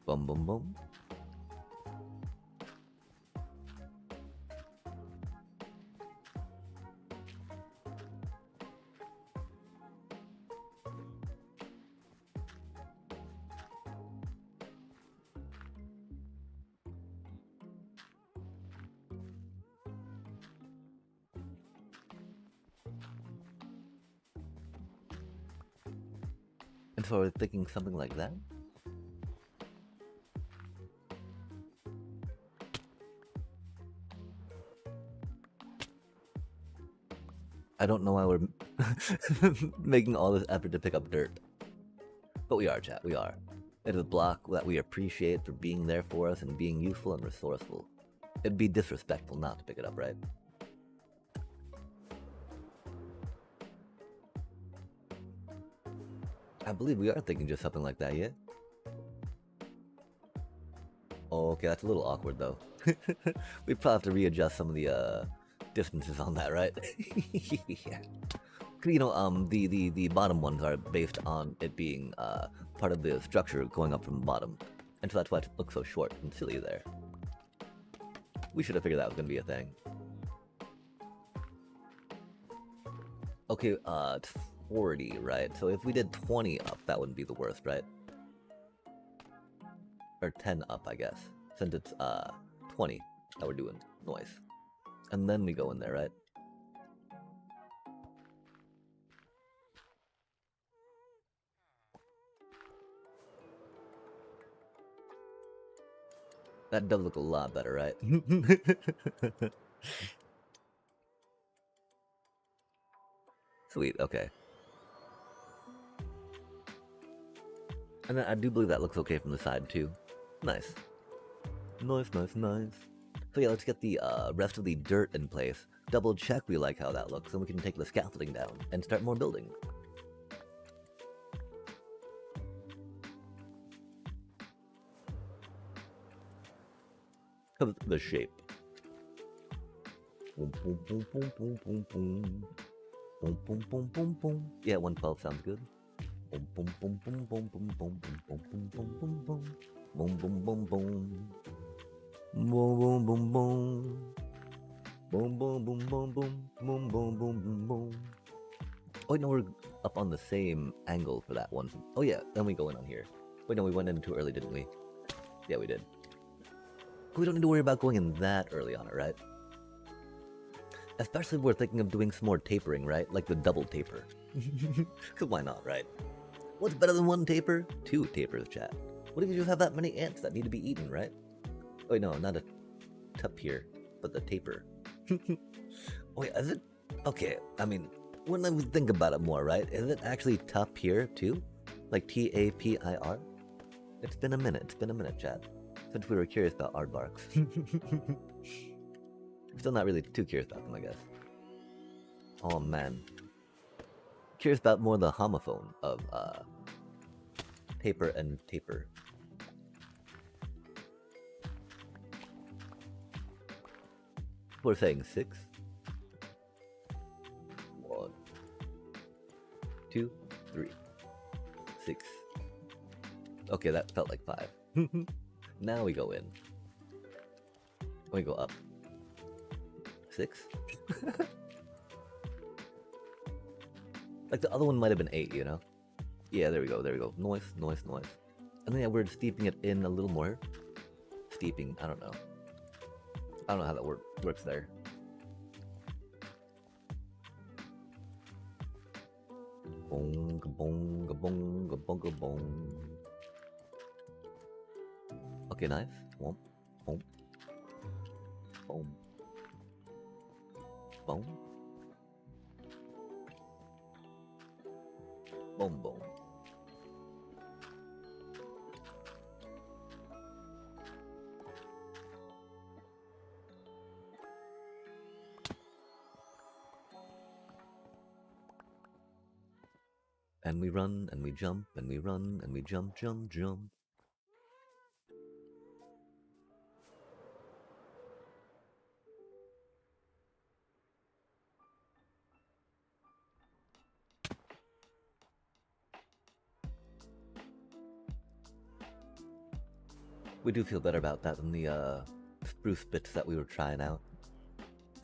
Boom, boom, boom. And so we're thinking something like that? I don't know why we're making all this effort to pick up dirt. But we are, chat, we are. It is a block that we appreciate for being there for us and being useful and resourceful. It'd be disrespectful not to pick it up, right? I believe we are thinking just something like that, yeah? Oh, okay, that's a little awkward though. We probably have to readjust some of the distances on that, right? Yeah. You know, the bottom ones are based on it being part of the structure going up from the bottom. And so that's why it looks so short and silly there. We should have figured that was gonna be a thing. Okay, it's 40, right? So if we did 20 up, that wouldn't be the worst, right? Or 10 up, I guess. Since it's 20 that we're doing noise. And then we go in there, right? That does look a lot better, right? Sweet, okay. And then I do believe that looks okay from the side too. Nice. Nice. So yeah, let's get the rest of the dirt in place. Double check we like how that looks, and we can take the scaffolding down and start more building. The shape. Boom, boom, boom, boom, boom, boom, boom. Boom, boom, boom, boom, boom. Yeah, 112 sounds good. Boom, boom, boom, boom, boom, boom, boom, boom, boom, boom, boom, boom. Boom, boom, boom, boom. Boom, boom, boom, boom. Boom, boom, boom, boom, boom. Boom, boom, boom, boom, boom. Oh, no, we're up on the same angle for that one. Oh, yeah, then we go in on here. Wait, no, we went in too early, didn't we? Yeah, we did. We don't need to worry about going in that early on it, right? Especially if we're thinking of doing some more tapering, right? Like the double taper. Cause why not, right? What's better than one taper? Two tapers, chat. What if you just have that many ants that need to be eaten, right? Oh, wait, no, not a tapir, but the taper. Wait, is it? Okay, I mean, when I think about it more, right? Is it actually tapir too? Like T-A-P-I-R? It's been a minute, chat. Since we were curious about aardvarks. Still not really too curious about them, I guess. Oh man. Curious about more the homophone of paper and taper. We're saying 6. 1, 2, 3, 6. Okay, that felt like 5. Now we go in. We go up. 6. Like the other one might have been 8, you know? Yeah, there we go, there we go. Noise, noise, noise. And then yeah, we're steeping it in a little more. Steeping, I don't know. I don't know how that works there. Bonga bonga bonga bonga bong. Okay, nice. Boom, boom, boom, boom, boom, boom. And we run, and we jump, and we run, and we jump, jump, jump. We do feel better about that than the spruce bits that we were trying out.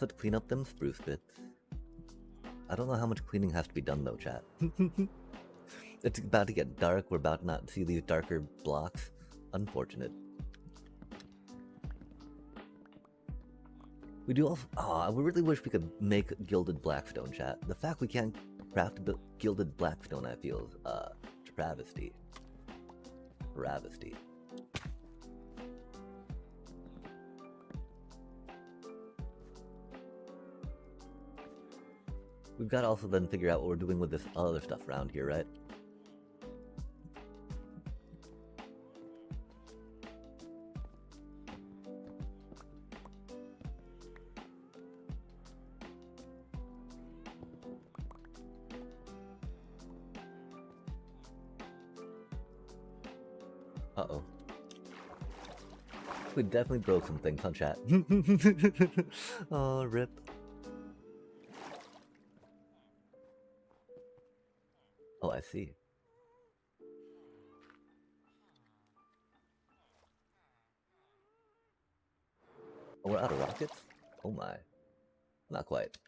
Let's clean up them spruce bits. I don't know how much cleaning has to be done though, chat. It's about to get dark, we're about to not see these darker blocks. Unfortunate. We do also... Aw, we really wish we could make gilded blackstone, chat. The fact we can't craft gilded blackstone, I feel, is travesty. Travesty. We've got to also then figure out what we're doing with this other stuff around here, right? Uh-oh. We definitely broke some things, huh, chat? Oh, rip. Oh, I see. Oh, we're out of rockets? Oh my. Not quite.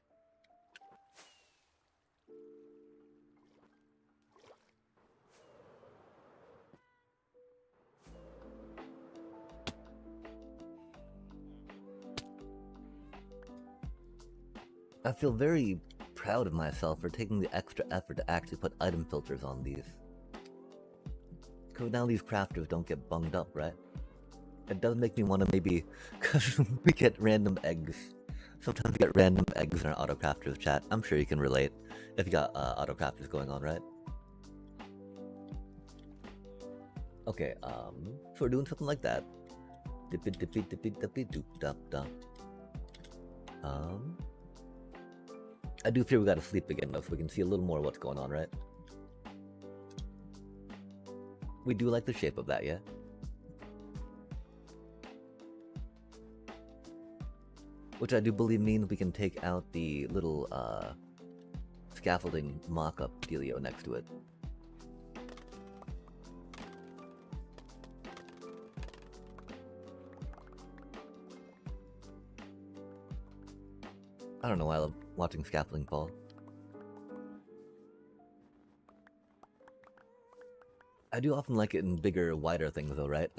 I feel very proud of myself for taking the extra effort to actually put item filters on these. Because now these crafters don't get bunged up, right? It does make me want to maybe... Because we get random eggs. Sometimes we get random eggs in our autocrafters chat. I'm sure you can relate if you got autocrafters going on, right? Okay, so we're doing something like that. Dippy dippy dippy dippy doop dop dop. I do fear we gotta sleep again though, so we can see a little more what's going on, right? We do like the shape of that, yeah? Which I do believe means we can take out the little scaffolding mock-up dealio next to it. I don't know why I love watching scaffolding fall. I do often like it in bigger, wider things though, right?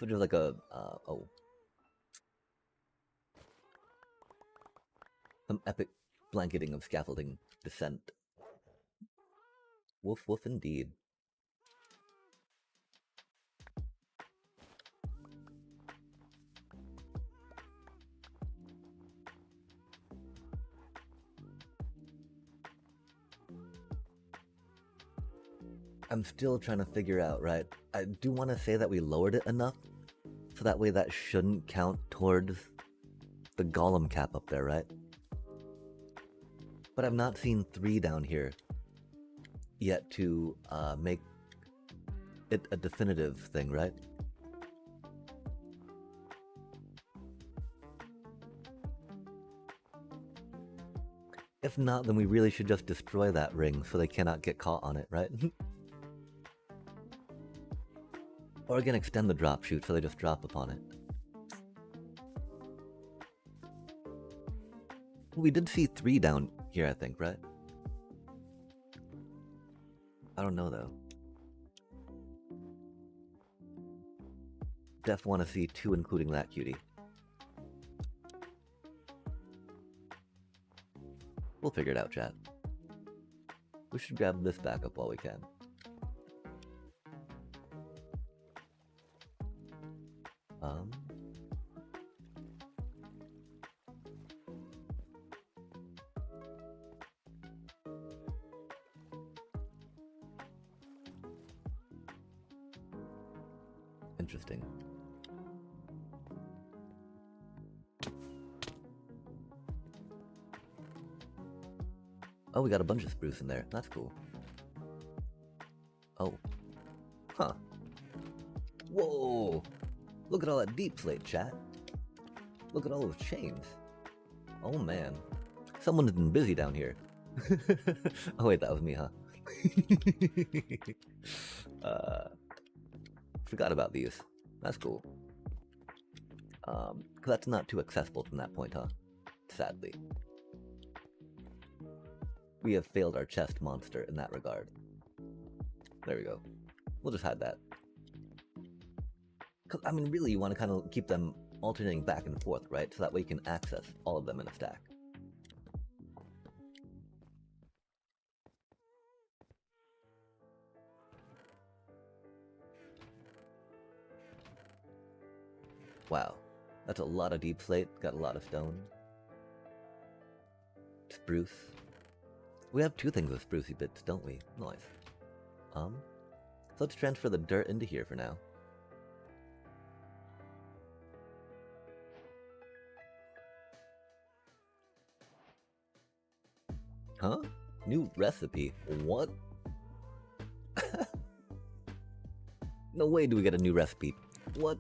So just like a, oh. Some epic blanketing of scaffolding descent. Woof woof indeed. I'm still trying to figure out, right? I do want to say that we lowered it enough, so that way that shouldn't count towards the golem cap up there, right? But I've not seen 3 down here yet to make it a definitive thing, right? If not, then we really should just destroy that ring so they cannot get caught on it, right? Or again, extend the drop chute so they just drop upon it. We did see 3 down here, I think, right? I don't know, though. Def want to see 2, including that cutie. We'll figure it out, chat. We should grab this back up while we can. Interesting. Oh, we got a bunch of spruce in there. That's cool. Oh. Huh. Whoa! Look at all that deep slate, chat. Look at all those chains. Oh, man. Someone's been busy down here. Oh, wait, that was me, huh? Forgot about these. That's cool. 'Cause that's not too accessible from that point, huh? Sadly. We have failed our chest monster in that regard. There we go. We'll just hide that. 'Cause, I mean, really, you want to kind of keep them alternating back and forth, right? So that way you can access all of them in a stack. Wow. That's a lot of deep slate. Got a lot of stone. Spruce. We have 2 things with sprucey bits, don't we? Nice. So let's transfer the dirt into here for now. Huh? New recipe? What? No way do we get a new recipe. What?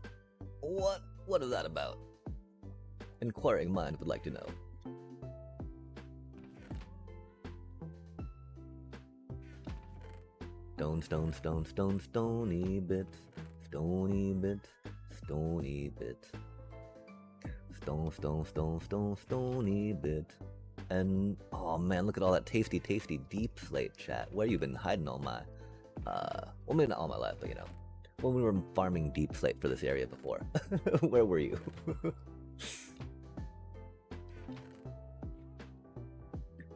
What? What is that about? Inquiring mind would like to know. Stone, stone, stone, stone, stony bits. Stony bits. Stony bits. Stone, stone, stone, stone, stony bits. And, oh man, look at all that tasty, tasty deep slate, chat. Where you been hiding all my, well, maybe not all my life, but you know, when we were farming deep slate for this area before. Where were you?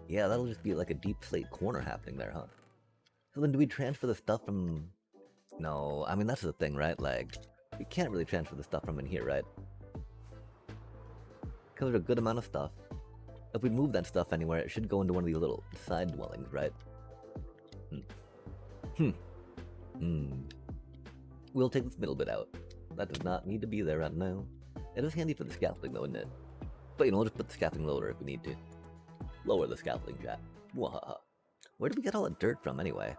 Yeah, that'll just be like a deep slate corner happening there, huh? So then do we transfer the stuff from... No, I mean, that's the thing, right? Like, we can't really transfer the stuff from in here, right? Because there's a good amount of stuff. If we move that stuff anywhere, it should go into one of these little side dwellings, right? We'll take this middle bit out. That does not need to be there right now. It is handy for the scaffolding though, isn't it? But you know, we'll just put the scaffolding lower if we need to. Lower the scaffolding, chat. Wahaha. Where did we get all that dirt from anyway?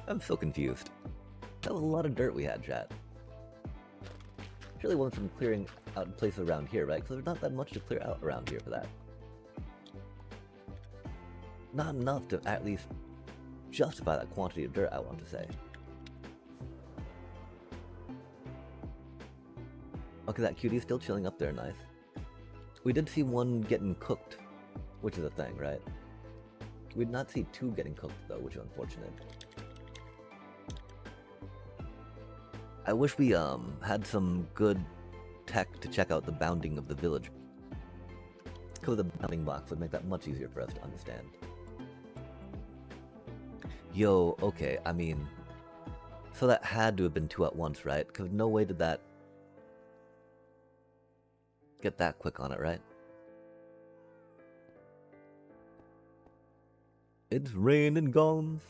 I'm so confused. That was a lot of dirt we had, chat. Surely want some clearing out places around here, right? Because there's not that much to clear out around here for that. Not enough to at least justify that quantity of dirt, I want to say. Okay, that cutie's still chilling up there, nice. We did see one getting cooked, which is a thing, right? We did not see two getting cooked, though, which is unfortunate. I wish we had some good tech to check out the bounding of the village. Because the bounding box would make that much easier for us to understand. Yo, okay, I mean... So that had to have been two at once, right? Because no way did that... get that quick on it, right? It's raining guns,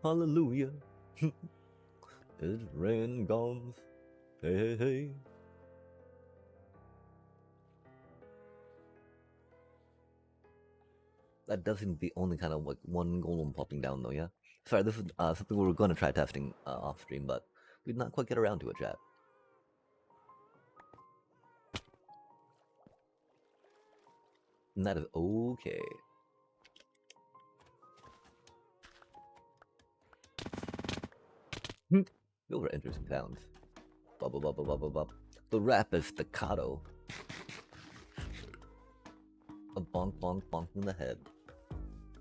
hallelujah. It's raining guns, hey, hey, hey. That does seem to be only kind of like one golem popping down though, yeah? Sorry, this is something we were going to try testing off stream, but we did not quite get around to it, chat. And that is okay. Those were interesting sounds. Bub, bub, bub, bub, bub, bub. The rap is staccato. A bonk, bonk, bonk in the head.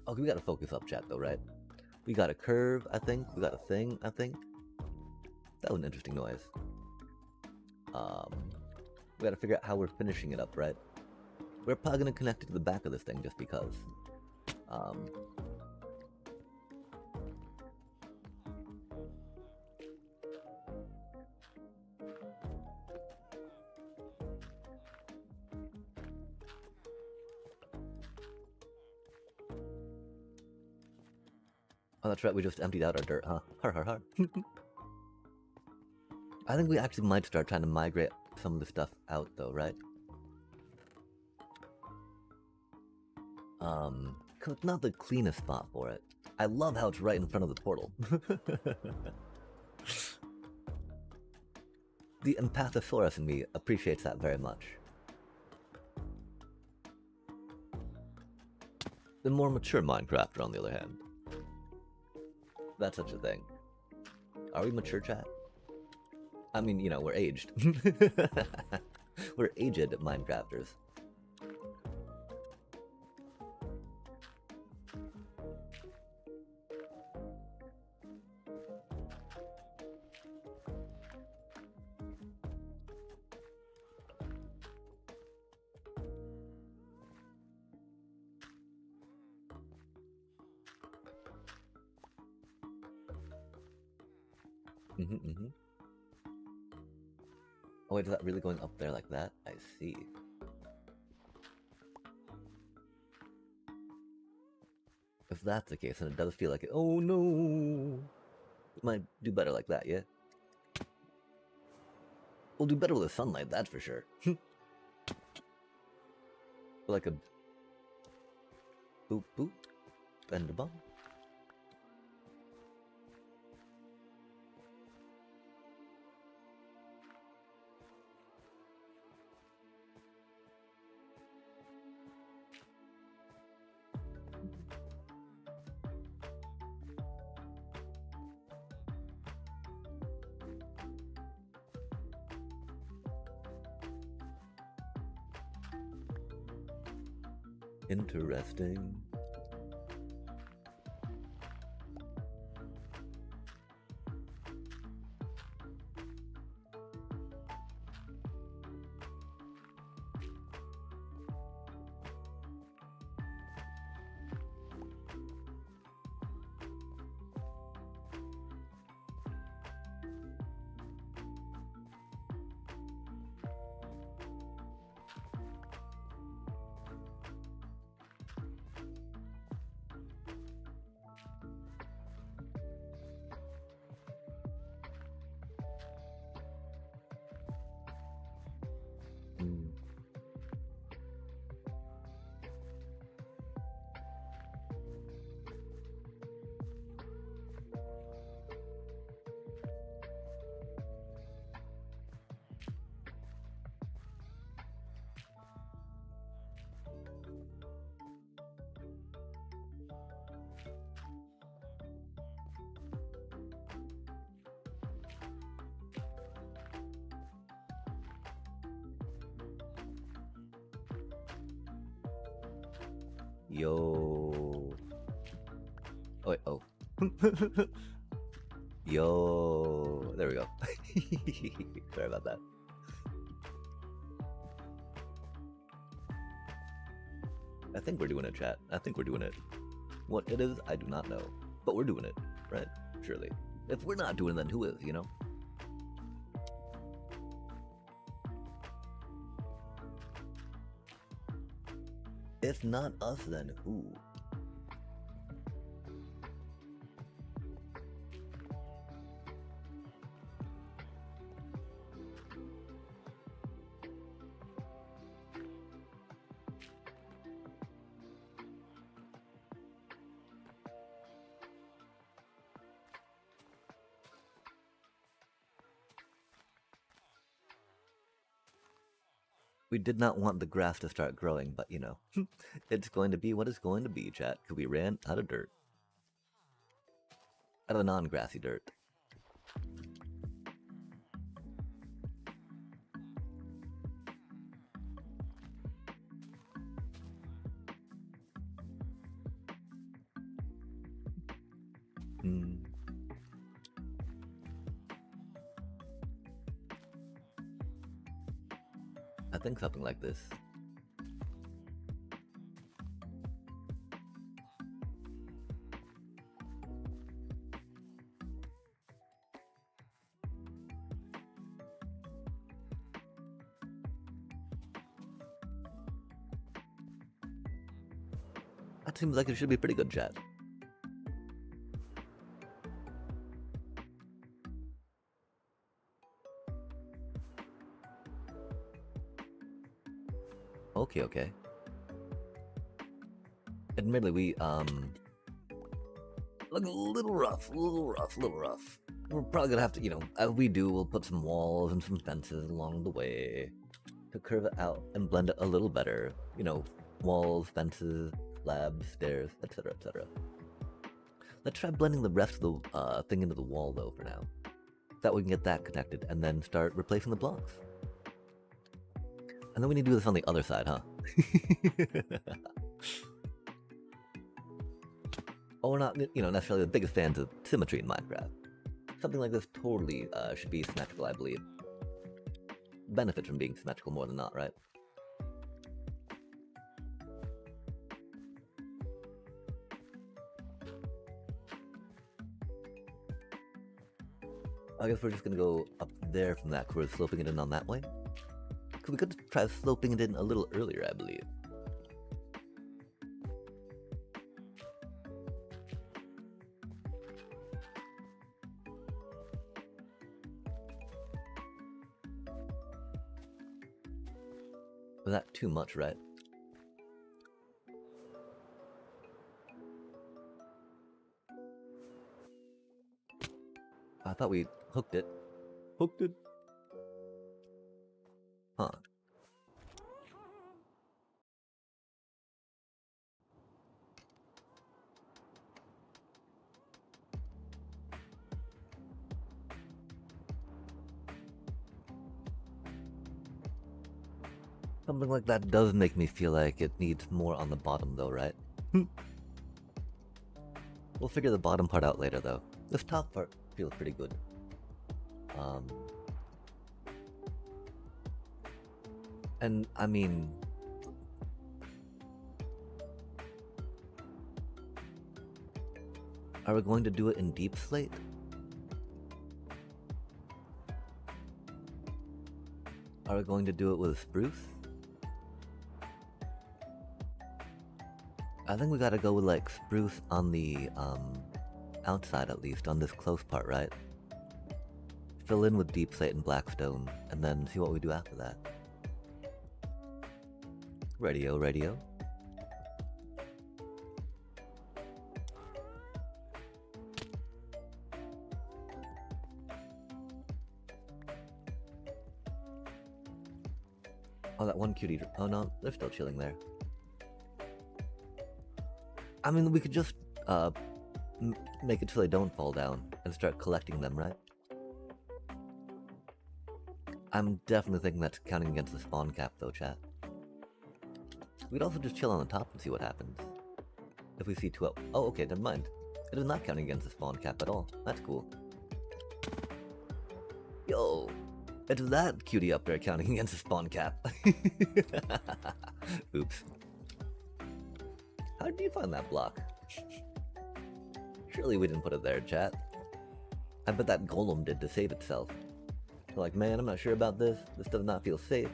Okay, we gotta focus up, chat, though, right? We got a curve, I think. We got a thing, I think. That was an interesting noise. We gotta figure out how we're finishing it up, right? We're probably gonna connect it to the back of this thing just because. Oh, that's right, we just emptied out our dirt, huh? Har har har. I think we actually might start trying to migrate some of the stuff out, though, right? Cause it's not the cleanest spot for it. I love how it's right in front of the portal. The Empathosaurus in me appreciates that very much. The more mature Minecrafter, on the other hand. That's such a thing. Are we mature, chat? I mean, you know, we're aged. We're aged Minecrafters. Oh wait, is that really going up there like that? I see. If that's the case, then it does feel like it. Oh no! It might do better like that, yeah? We'll do better with the sunlight, that's for sure. Like a boop boop, bend a bum. Interesting. Yo. Oh, wait, oh. Yo. There we go. Sorry about that. I think we're doing it, chat. I think we're doing it. What it is, I do not know. But we're doing it, right? Surely. If we're not doing it, then who is, you know? If not us, then who? We did not want the grass to start growing, but you know, it's going to be what it's going to be, chat, because we ran out of dirt. Out of non-grassy dirt. I think something like this. That seems like it should be pretty good, chat. Okay. Admittedly, we, look a little rough. We're probably gonna have to, you know, as we do, we'll put some walls and some fences along the way to curve it out and blend it a little better. You know, walls, fences, slabs, stairs, etc., etc. Let's try blending the rest of the thing into the wall, though, for now. That way we can get that connected and then start replacing the blocks. And then we need to do this on the other side, huh? Oh, we're not, you know, necessarily the biggest fans of symmetry in Minecraft. Something like this totally should be symmetrical, I believe. Benefits from being symmetrical more than not, right? I guess we're just gonna go up there from that, because we're sloping it in on that way. Because we could try sloping it in a little earlier, I believe. Was that too much, right? I thought we hooked it. Hooked it? Huh. Something like that does make me feel like it needs more on the bottom though, right? We'll figure the bottom part out later though. This top part feels pretty good. And I mean, are we going to do it in deep slate? Are we going to do it with spruce? I think we gotta go with like spruce on the outside at least, on this close part, right? Fill in with deep slate and blackstone, and then see what we do after that. Radio. Oh, that one cutie. Oh no, they're still chilling there. I mean, we could just make it so they don't fall down and start collecting them, right? I'm definitely thinking that's counting against the spawn cap though, chat. We'd also just chill on the top and see what happens. if we see 12. Oh, okay, never mind. It is not counting against the spawn cap at all. That's cool. Yo, it's that cutie up there counting against the spawn cap. Oops. How did you find that block? Surely we didn't put it there, chat. I bet that golem did to save itself. They're like, man, I'm not sure about this. This does not feel safe.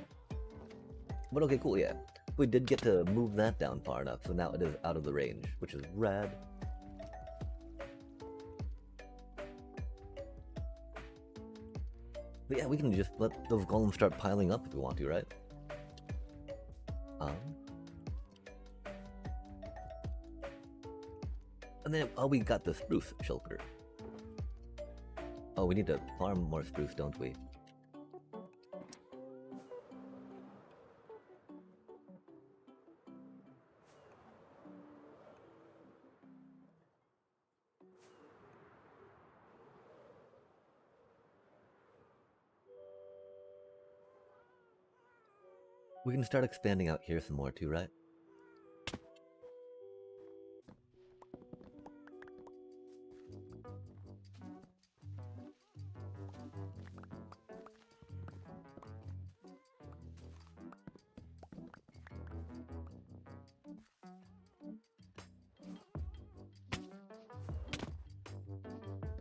But okay, cool, yeah. We did get to move that down far enough, so now it is out of the range, which is rad. But yeah, we can just let those golems start piling up if we want to, right? And then, oh, we got the spruce shulker. Oh, we need to farm more spruce, don't we? We can start expanding out here some more too, right?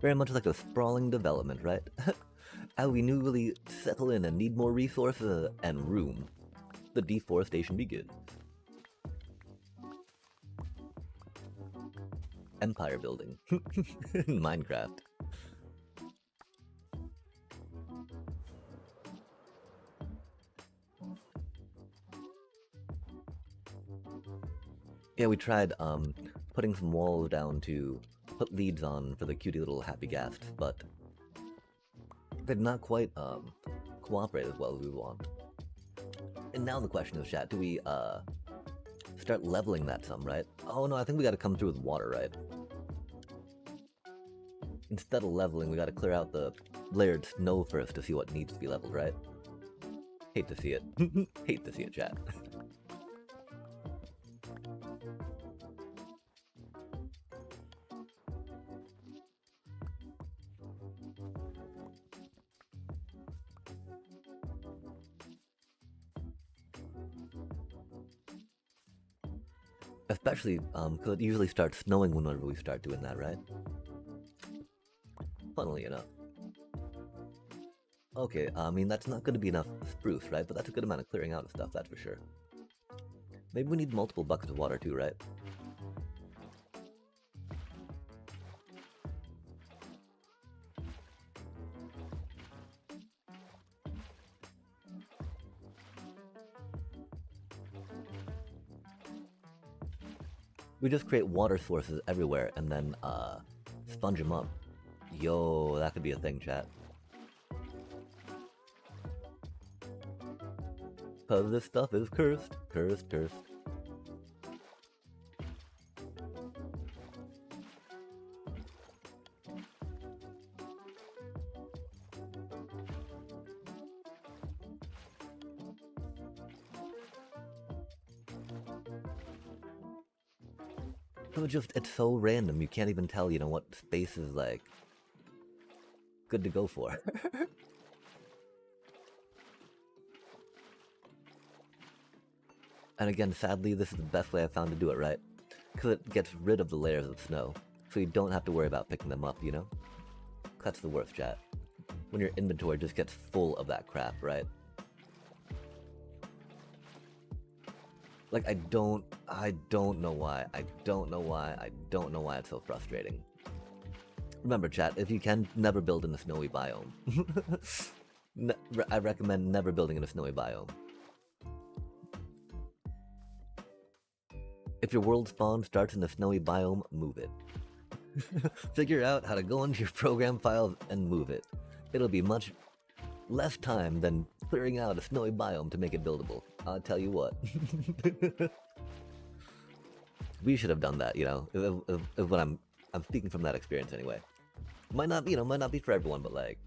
Very much like a sprawling development, right? As we newly settle in and need more resources and room, the deforestation begins. Empire building. Minecraft. Yeah, we tried putting some walls down to put leads on for the cutie little happy ghasts, but they did not quite cooperate as well as we want. And now the question is, chat, do we start leveling that some, right? Oh no, I think we gotta come through with water, right? Instead of leveling, we gotta clear out the layered snow first to see what needs to be leveled, right? Hate to see it. Hate to see it, chat. Especially, because it usually starts snowing whenever we start doing that, right? Funnily enough. Okay, I mean, that's not going to be enough spruce, right? But that's a good amount of clearing out of stuff, that's for sure. Maybe we need multiple buckets of water too, right? We just create water sources everywhere and then sponge them up. Yo, that could be a thing, chat. Cause this stuff is cursed, cursed, cursed. So it's so random, you can't even tell, you know, what space is, like, good to go for. And again, sadly, this is the best way I've found to do it, right? Because it gets rid of the layers of snow, so you don't have to worry about picking them up, you know? That's the worst, chat. When your inventory just gets full of that crap, right? Like, I don't know why. I don't know why it's so frustrating. Remember, chat, if you can, never build in a snowy biome. I recommend never building in a snowy biome. If your world spawn starts in a snowy biome, move it. Figure out how to go into your program files and move it. It'll be much less time than clearing out a snowy biome to make it buildable. I'll tell you what. We should have done that, you know. Is what I'm speaking from that experience anyway. Might not be for everyone, but like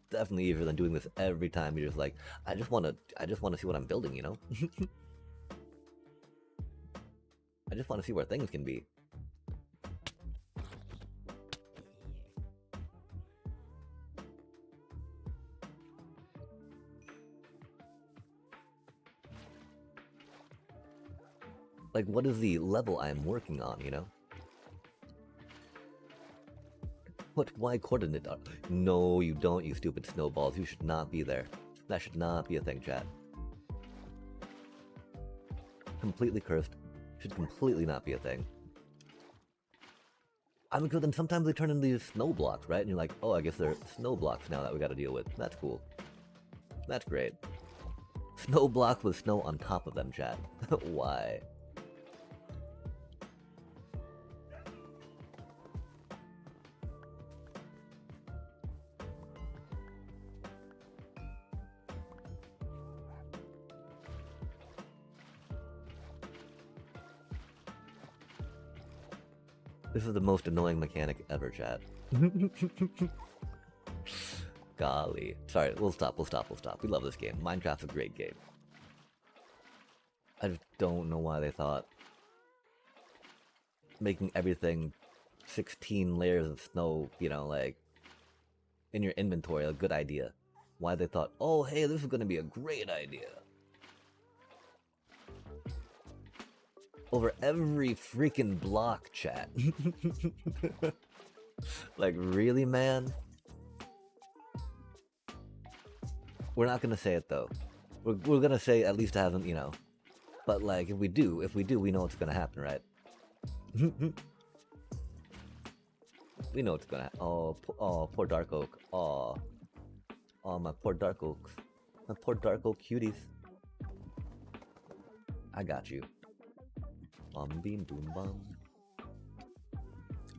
definitely easier than doing this every time. You're just like, I just want to see what I'm building, you know. I just want to see where things can be. Like, what is the level I'm working on, you know? What Y coordinate are... No, you don't, you stupid snowballs. You should not be there. That should not be a thing, chat. Completely cursed. Should completely not be a thing. I mean, because then sometimes they turn into these snow blocks, right? And you're like, oh, I guess they're snow blocks now that we gotta deal with. That's cool. That's great. Snow blocks with snow on top of them, chat. Why? This is the most annoying mechanic ever, chat. Golly. Sorry, we'll stop. We love this game. Minecraft's a great game. I just don't know why they thought making everything 16 layers of snow, you know, like, in your inventory, a good idea. Why they thought, oh, hey, this is gonna be a great idea. Over every freaking block, chat. Like, really, man? We're not gonna say it, though. We're gonna say at least it hasn't, you know. But, like, if we do, we know what's gonna happen, right? We know what's gonna happen. Oh, poor Dark Oak. Oh, my poor Dark Oaks. My poor Dark Oak cuties. I got you. Bum beam boom bum.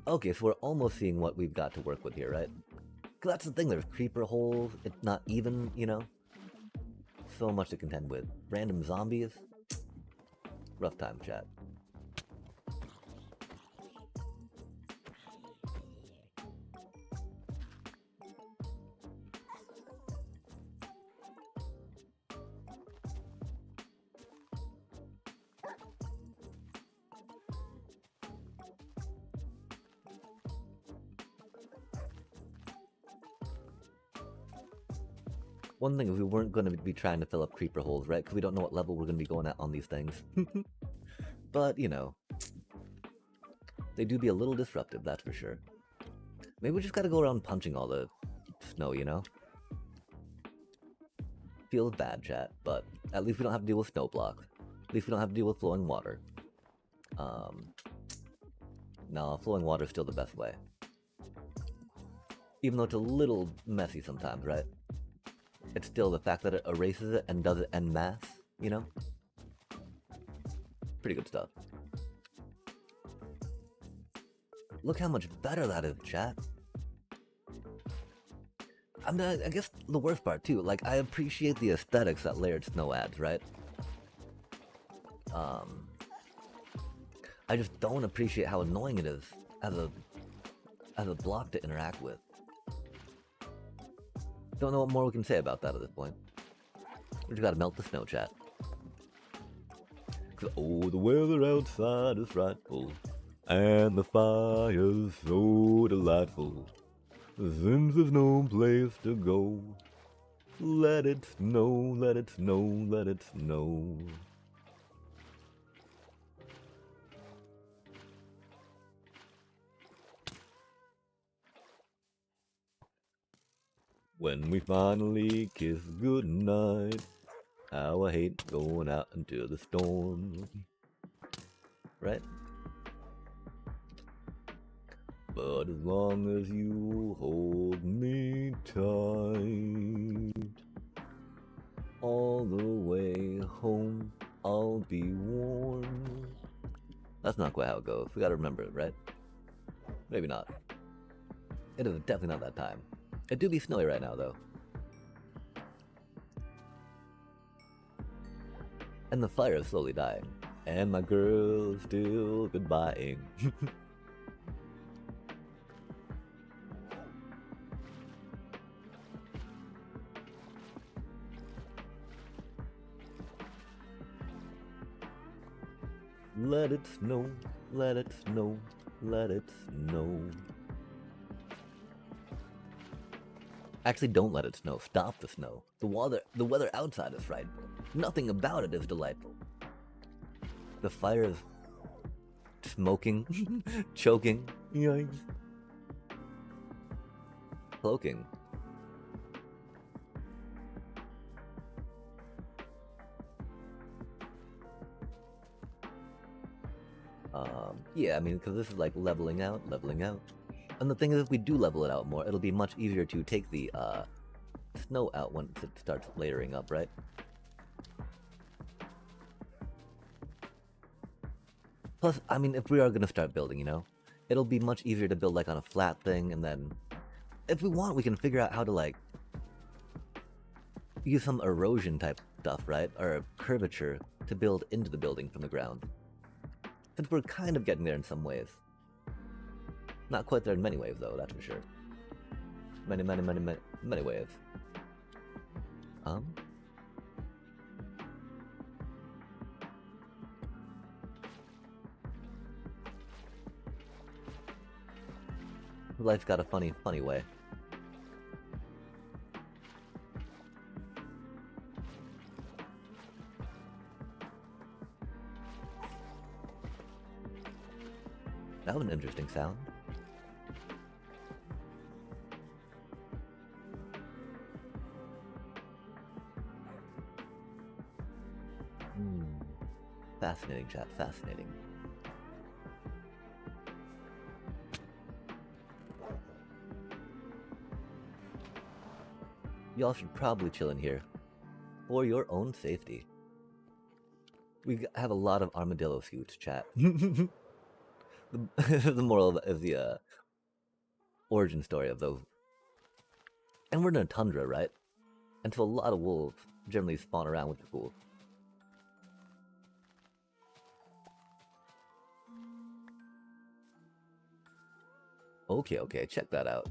Okay, so we're almost seeing what we've got to work with here, right? Cause that's the thing, there's creeper holes, it's not even, you know? So much to contend with. Random zombies. Rough time, chat. One thing is we weren't going to be trying to fill up creeper holes, right? Because we don't know what level we're going to be going at on these things. But, you know, they do be a little disruptive, that's for sure. Maybe we just got to go around punching all the snow, you know? Feels bad, chat, but at least we don't have to deal with snow blocks. At least we don't have to deal with flowing water. No, flowing water is still the best way. Even though it's a little messy sometimes, right? It's still the fact that it erases it and does it en masse, you know? Pretty good stuff. Look how much better that is, chat. I mean, I guess the worst part too, like, I appreciate the aesthetics that layered snow adds, right? I just don't appreciate how annoying it is as a block to interact with. Don't know what more we can say about that at this point. We just gotta melt the snow, chat. 'Cause, oh, the weather outside is frightful, and the fire's so delightful. Since there's no place to go, let it snow, let it snow, let it snow. When we finally kiss goodnight, how I hate going out into the storm. Right? But as long as you hold me tight, all the way home I'll be warm. That's not quite how it goes. We gotta remember it, right? Maybe not. It is definitely not that time. It do be snowy right now, though. And the fire is slowly dying. And my girl's still goodbying. Let it snow, let it snow, let it snow. Actually, don't let it snow. Stop the snow. The weather outside is frightful. Nothing about it is delightful. The fire is smoking, choking, yikes, cloaking. Yeah, I mean, because this is like leveling out. And the thing is, if we do level it out more, it'll be much easier to take the snow out once it starts layering up, right? Plus, I mean, if we are gonna start building, you know, it'll be much easier to build like on a flat thing, and then if we want, we can figure out how to like use some erosion type stuff, right? Or curvature to build into the building from the ground. Since we're kind of getting there in some ways. Not quite there in many ways, though, that's for sure. Many ways. Life's got a funny way. That was an interesting sound. Fascinating, chat, fascinating. Y'all should probably chill in here for your own safety. We have a lot of armadillo suits, chat. The moral of the origin story of those. And we're in a tundra, right? And so a lot of wolves generally spawn around, which is cool. Okay, check that out.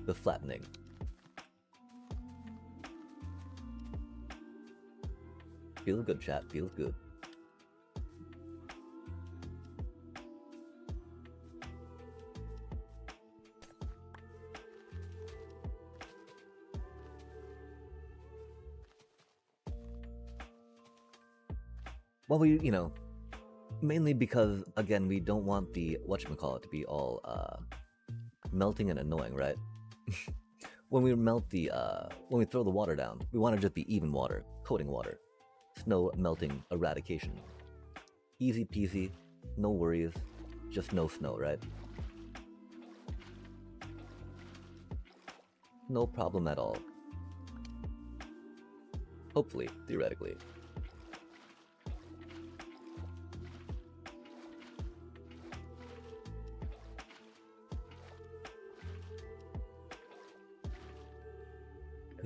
The flattening. Feels good, chat, feels good. Well, you know, mainly because, again, we don't want the, whatchamacallit, to be all, melting and annoying, right? When we melt the, when we throw the water down, we want to just be even water, coating water. Snow melting eradication. Easy peasy, no worries, just no snow, right? No problem at all. Hopefully, theoretically.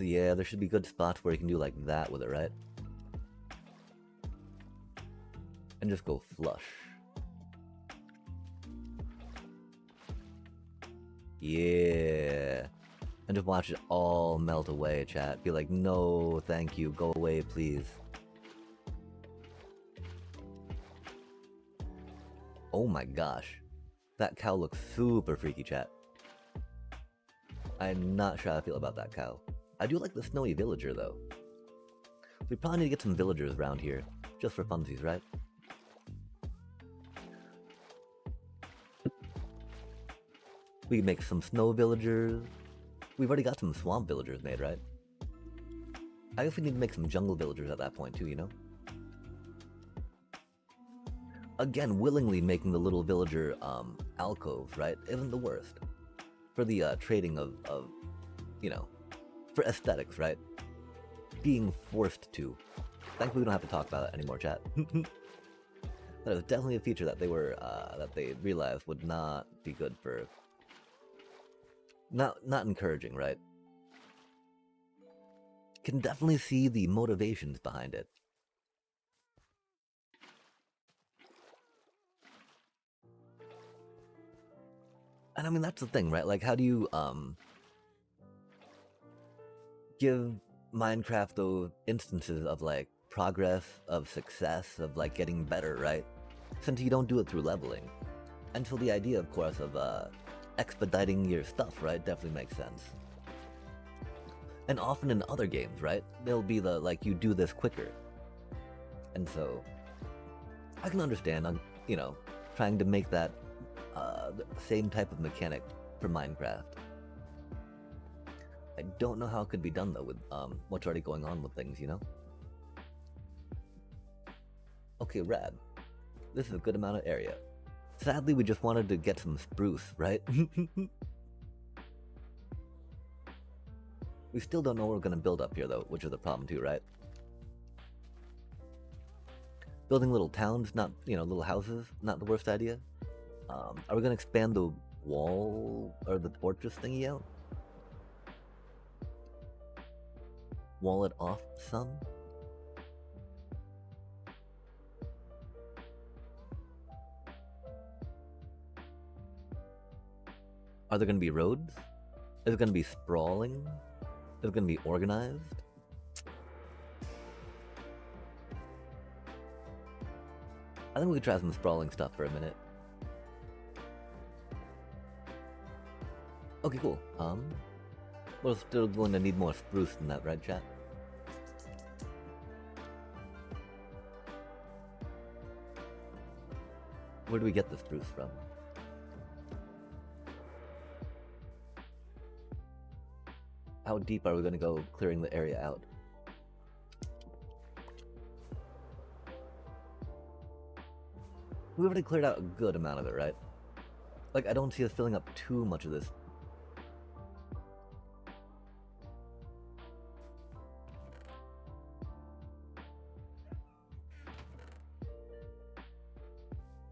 Yeah, there should be good spots where you can do like that with it, right? And just go flush. Yeah. And just watch it all melt away, chat. Be like, no, thank you, go away, please. Oh my gosh. That cow looks super freaky, chat. I'm not sure how I feel about that cow. I do like the snowy villager, though. We probably need to get some villagers around here, just for funsies, right? We can make some snow villagers. We've already got some swamp villagers made, right? I guess we need to make some jungle villagers at that point, too, you know? Again, willingly making the little villager, alcoves, right? Isn't the worst. For the, trading of, you know, for aesthetics, right? Being forced to. Thankfully, we don't have to talk about it anymore, chat. That was definitely a feature that they were, that they realized would not be good for... Not encouraging, right? Can definitely see the motivations behind it. And I mean, that's the thing, right? Like, how do you, give Minecraft those instances of, like, progress, of success, of, like, getting better, right? Since you don't do it through leveling. And so the idea, of course, of, expediting your stuff, right, definitely makes sense. And often in other games, right, there'll be the, like, you do this quicker. And so, I can understand, you know, trying to make that the same type of mechanic for Minecraft. I don't know how it could be done though with what's already going on with things, you know? Okay, rad. This is a good amount of area. Sadly, we just wanted to get some spruce, right? We still don't know what we're going to build up here though, which is the problem too, right? Building little towns, not, you know, little houses, not the worst idea. Are we going to expand the wall or the fortress thingy out? Wall it off some? Are there going to be roads? Is it going to be sprawling? Is it going to be organized? I think we could try some sprawling stuff for a minute. Okay, cool. We're still going to need more spruce than that, right, chat? Where do we get the spruce from? How deep are we going to go clearing the area out? We already cleared out a good amount of it, right? Like, I don't see us filling up too much of this.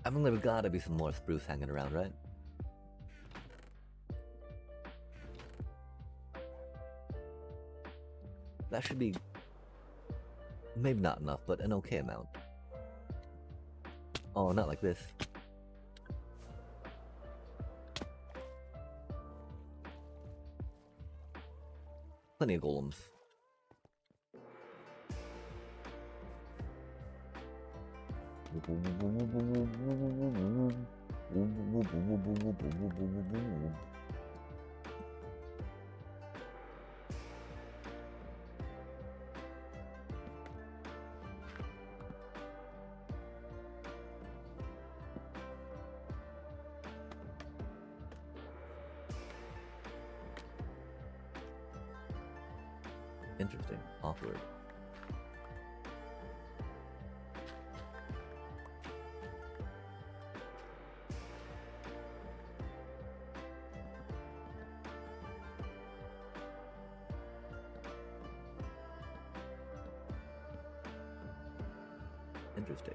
I mean, there's gotta be some more spruce hanging around, right? That should be maybe not enough, but an okay amount. Oh, not like this. Plenty of golems. Interesting. Awkward. Interesting.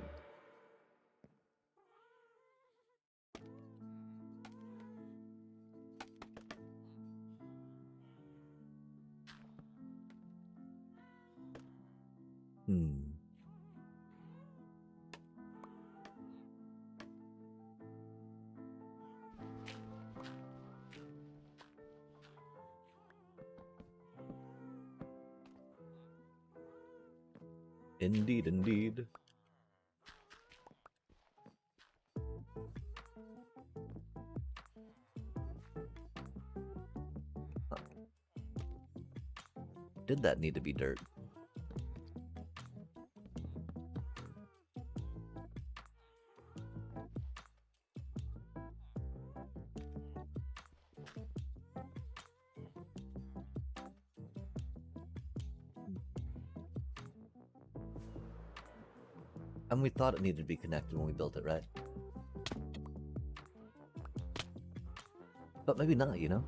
Indeed, indeed. Huh. Did that need to be dirt? And we thought it needed to be connected when we built it, right? But maybe not, you know?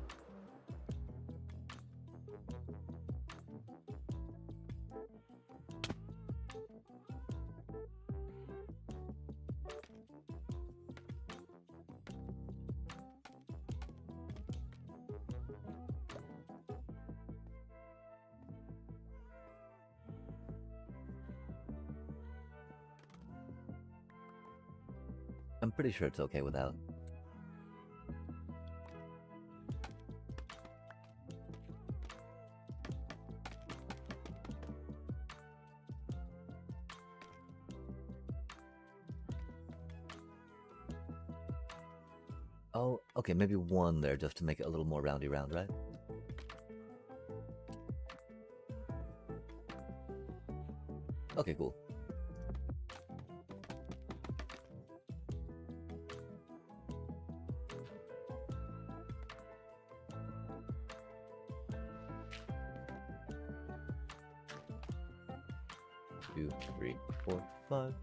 I'm pretty sure it's okay without. Oh, okay, maybe one there just to make it a little more roundy round, right? Okay, cool. 2, 3, 4, 5.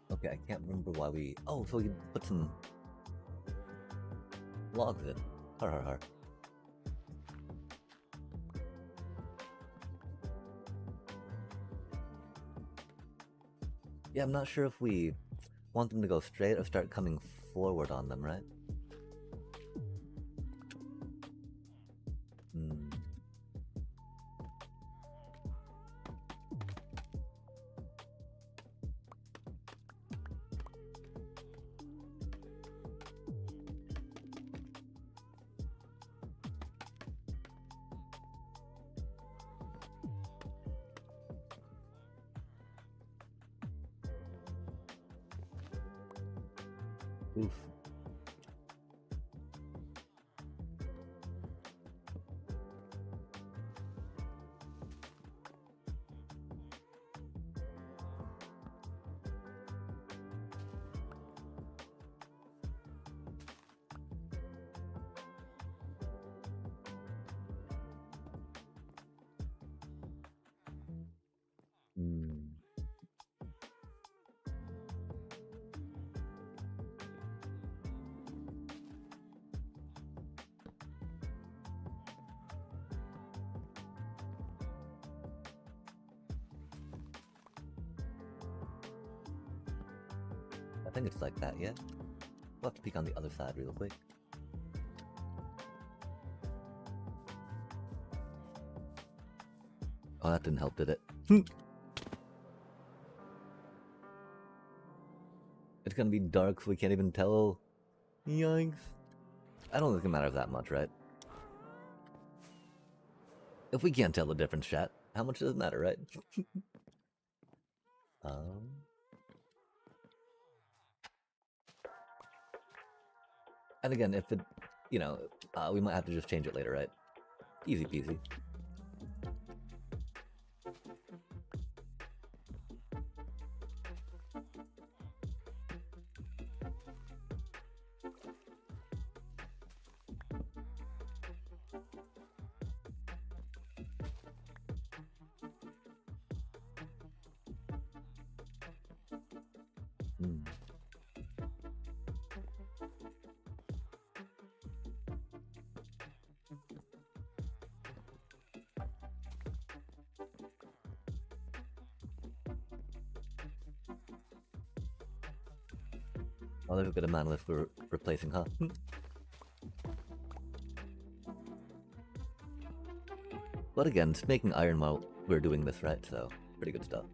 Okay, I can't remember why we... Oh, so we can put some logs in. Har har har. Yeah, I'm not sure if we want them to go straight or start coming forward on them, right? Oof. I think it's like that, yeah? We'll have to peek on the other side real quick. Oh, that didn't help, did it? It's gonna be dark so we can't even tell. Yikes. I don't think it matters that much, right? If we can't tell the difference, chat, how much does it matter, right? And again, if it, you know, we might have to just change it later, right? Easy peasy. Oh, there's a good amount of this we're replacing, huh? But again, it's making iron while we're doing this, right? So, pretty good stuff.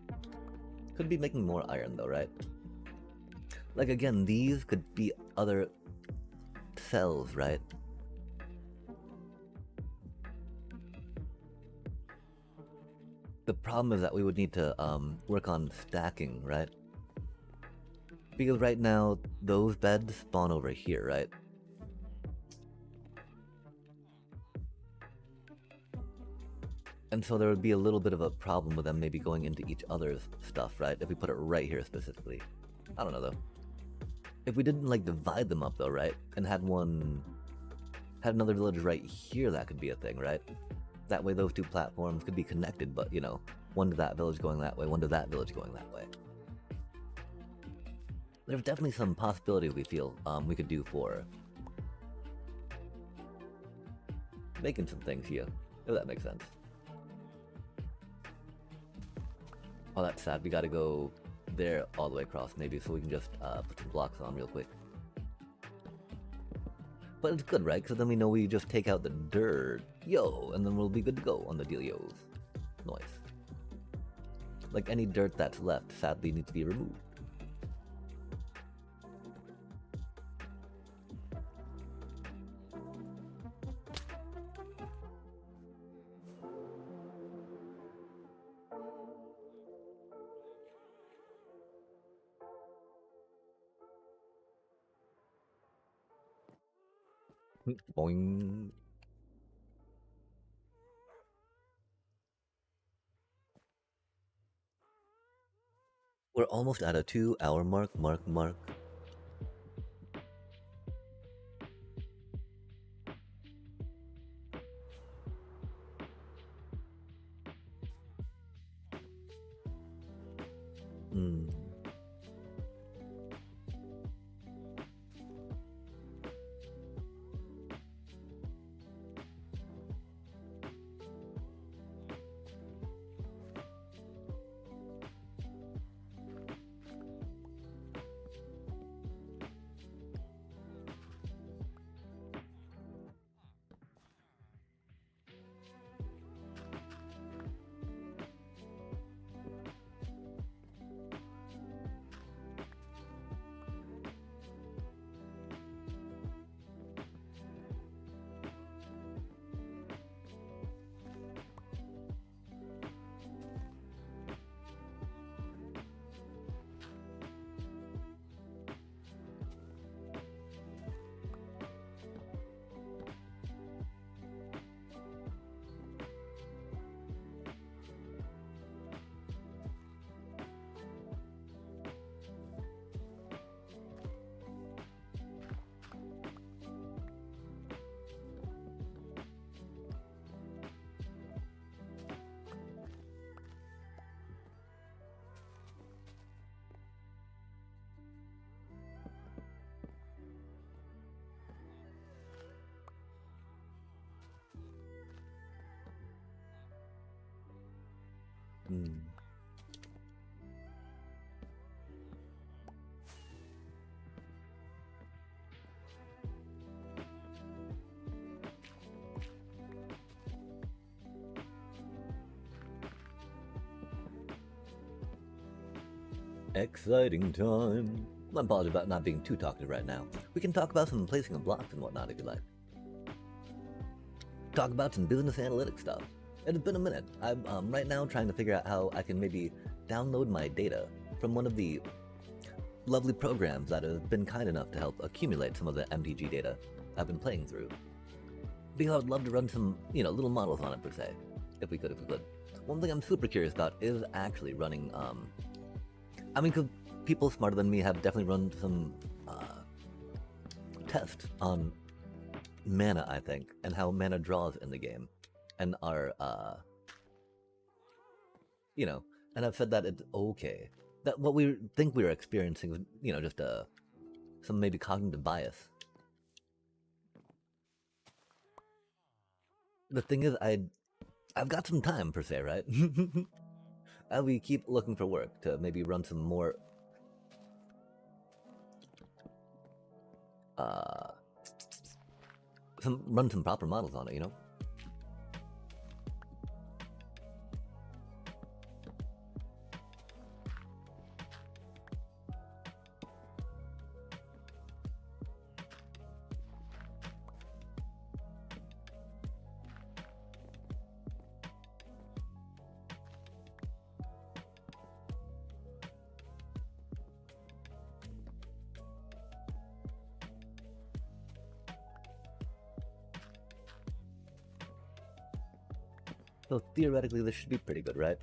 Could be making more iron though, right? Like again, these could be other cells, right? The problem is that we would need to work on stacking, right? Because right now, those beds spawn over here, right? And so there would be a little bit of a problem with them maybe going into each other's stuff, right? If we put it right here specifically. I don't know though. If we didn't like divide them up though, right? And had another village right here, that could be a thing, right? That way those two platforms could be connected, but you know, one to that village going that way, one to that village going that way. There's definitely some possibilities we feel we could do for making some things here, if that makes sense. Oh, that's sad. We gotta go there all the way across, maybe, so we can just put some blocks on real quick. But it's good, right? Because then we know we just take out the dirt, yo, and then we'll be good to go on the dealios. Nice. Like any dirt that's left, sadly, needs to be removed. Boing. We're almost at a 2-hour mark. Hmm. Hmm. Exciting time. My apologies about not being too talkative right now. We can talk about some placing of blocks and whatnot if you like. Talk about some business analytics stuff. It's been a minute. I'm right now trying to figure out how I can maybe download my data from one of the lovely programs that have been kind enough to help accumulate some of the MTG data I've been playing through. Because I would love to run some, little models on it per se, if we could. One thing I'm super curious about is actually running, because people smarter than me have definitely run some tests on mana, I think, and how mana draws in the game, and are, and I've said that it's okay. That what we think we are experiencing is, just some maybe cognitive bias. The thing is, I've got some time per se, right? And we keep looking for work to maybe run some more, run some proper models on it, So theoretically, this should be pretty good, right?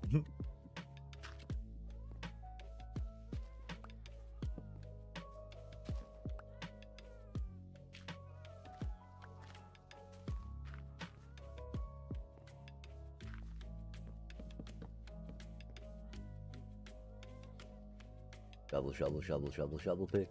Shovel, shovel, shovel, shovel, shovel pick.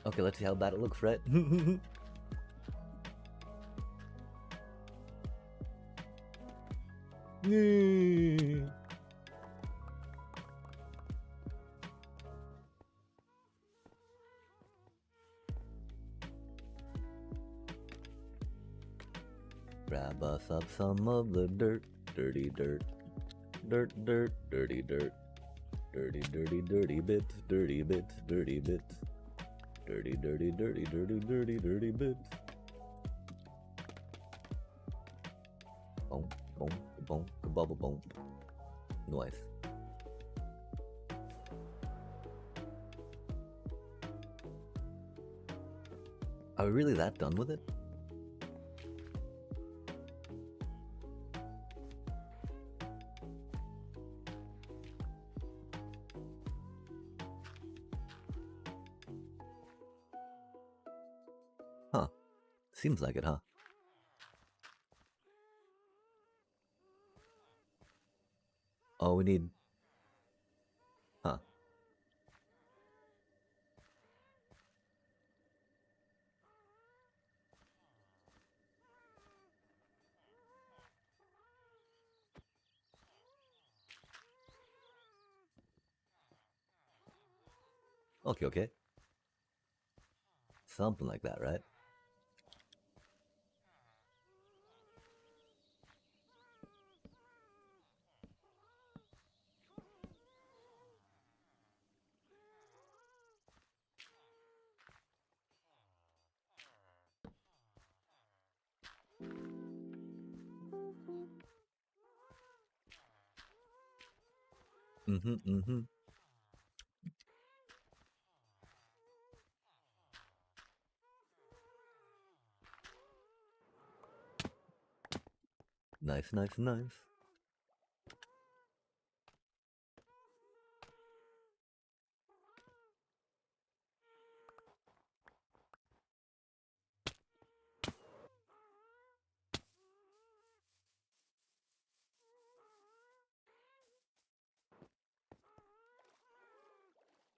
Okay, let's see how bad it looks, right? Grab us up some of the dirt, dirty dirt, dirt, dirt, dirty dirt, dirty, dirty, dirty bits, dirty bits, dirty bits, dirty, dirty, dirty, dirty, dirty, dirty bits. Boom, boom, boom, bubble, boom. Nice. Are we really that done with it? Huh. Seems like it, huh? Oh, we need... Huh. Okay, okay. Something like that, right? Mm-hmm, mm-hmm. Nice, nice, nice.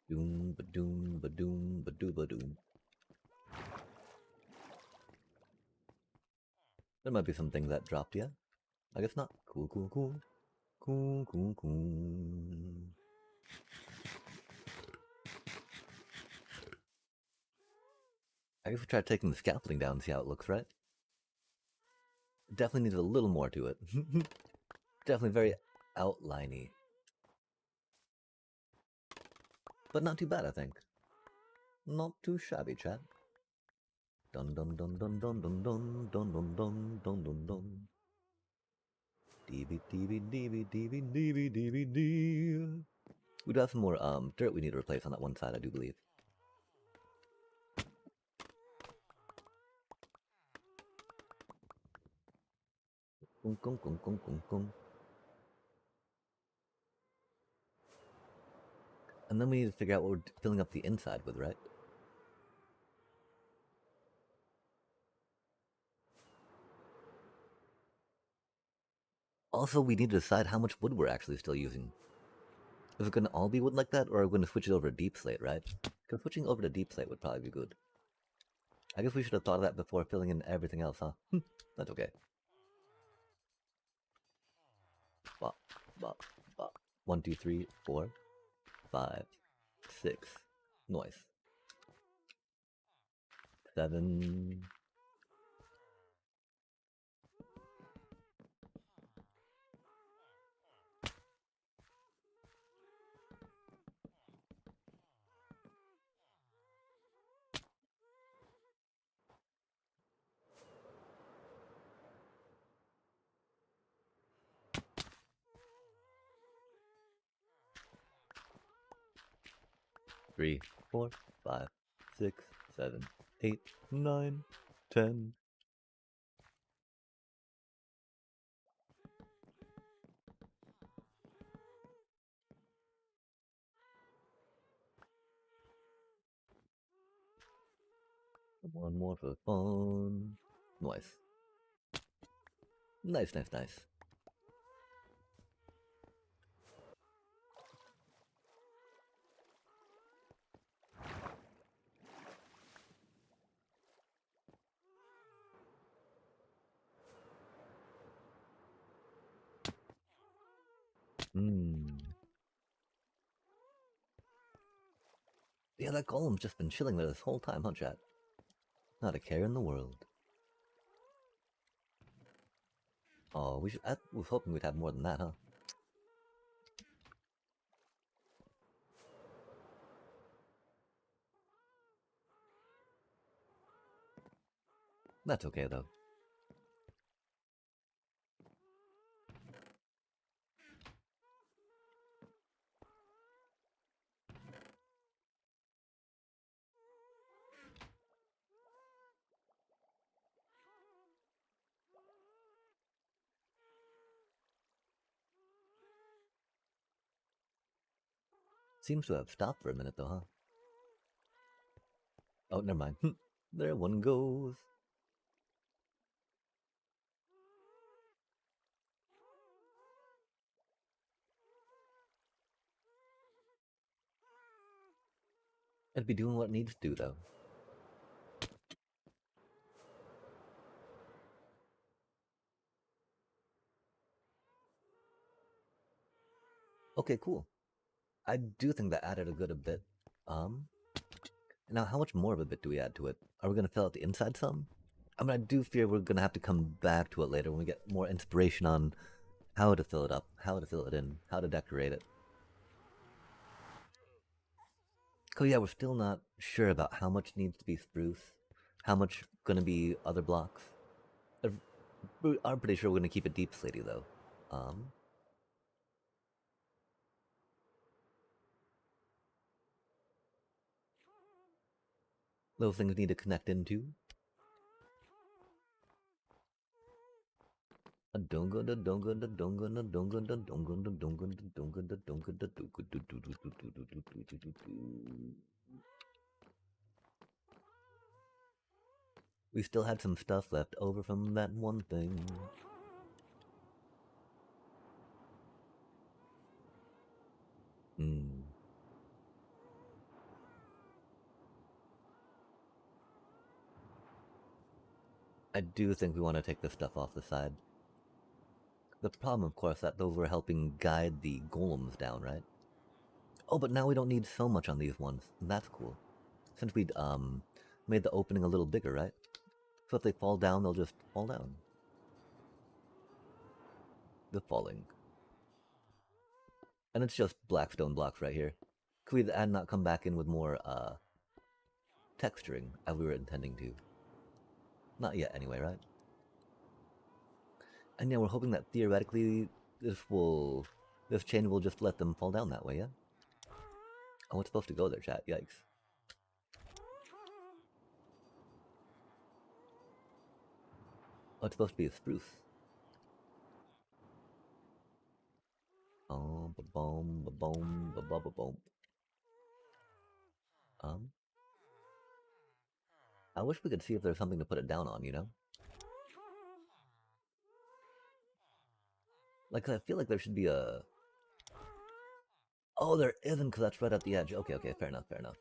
Doom, ba-doom, ba-doom, ba-doo, ba-doom. There might be some things that dropped, yeah? I guess not. Cool, cool, cool. Cool, cool, cool. I guess we try taking the scaffolding down and see how it looks, right? Definitely needs a little more to it. Definitely very outliney. But not too bad, I think. Not too shabby, chat. Dun dun dun dun dun dun dun dun dun dun dun dun dun. DB DB DB DB DB DB D. We do have some more dirt we need to replace on that one side, I do believe. Kung, kung, kung, kung, kung, kung. And then we need to figure out what we're filling up the inside with, right? Also, we need to decide how much wood we're actually still using. Is it going to all be wood like that, or are we going to switch it over to deep slate, right? Because switching over to deep slate would probably be good. I guess we should have thought of that before filling in everything else, huh? That's okay. Bop, bop, bop. 1, 2, 3, 4, 5, 6. Nice. 7. 3, 4, 5, 6, 7, 8, 9, 10. One more for fun. Nice. Nice, nice, nice. Yeah, that golem's just been chilling there this whole time, huh, chat? Not a care in the world. Oh, I was hoping we'd have more than that, huh? That's okay, though. Seems to have stopped for a minute, though, huh? Oh, never mind. There one goes. It'd be doing what it needs to do, though. Okay, cool. I do think that added a bit. Now how much more of a bit do we add to it? Are we gonna fill out the inside some? I mean, I do fear we're gonna have to come back to it later when we get more inspiration on how to fill it up, how to fill it in, how to decorate it. Oh yeah, we're still not sure about how much needs to be spruce, how much gonna be other blocks. I'm pretty sure we're gonna keep it deep slaty though. Those things need to connect into. We still had some stuff left over from that one thing. I do think we want to take this stuff off the side. The problem, of course, that those were helping guide the golems down, right? Oh, but now we don't need so much on these ones. That's cool. Since we'd, made the opening a little bigger, right? So if they fall down, they'll just fall down. The falling. And it's just black stone blocks right here. Could we not come back in with more, texturing, as we were intending to? Not yet, anyway, right? And yeah, we're hoping that theoretically this chain will just let them fall down that way, yeah? Oh, it's supposed to go there, chat. Yikes. Oh, it's supposed to be a spruce. Oh, ba-boom, ba-boom, ba-ba-ba-boom. I wish we could see if there's something to put it down on, you know? Like, I feel like there should be a... Oh, there isn't, because that's right at the edge. Okay, okay, fair enough, fair enough.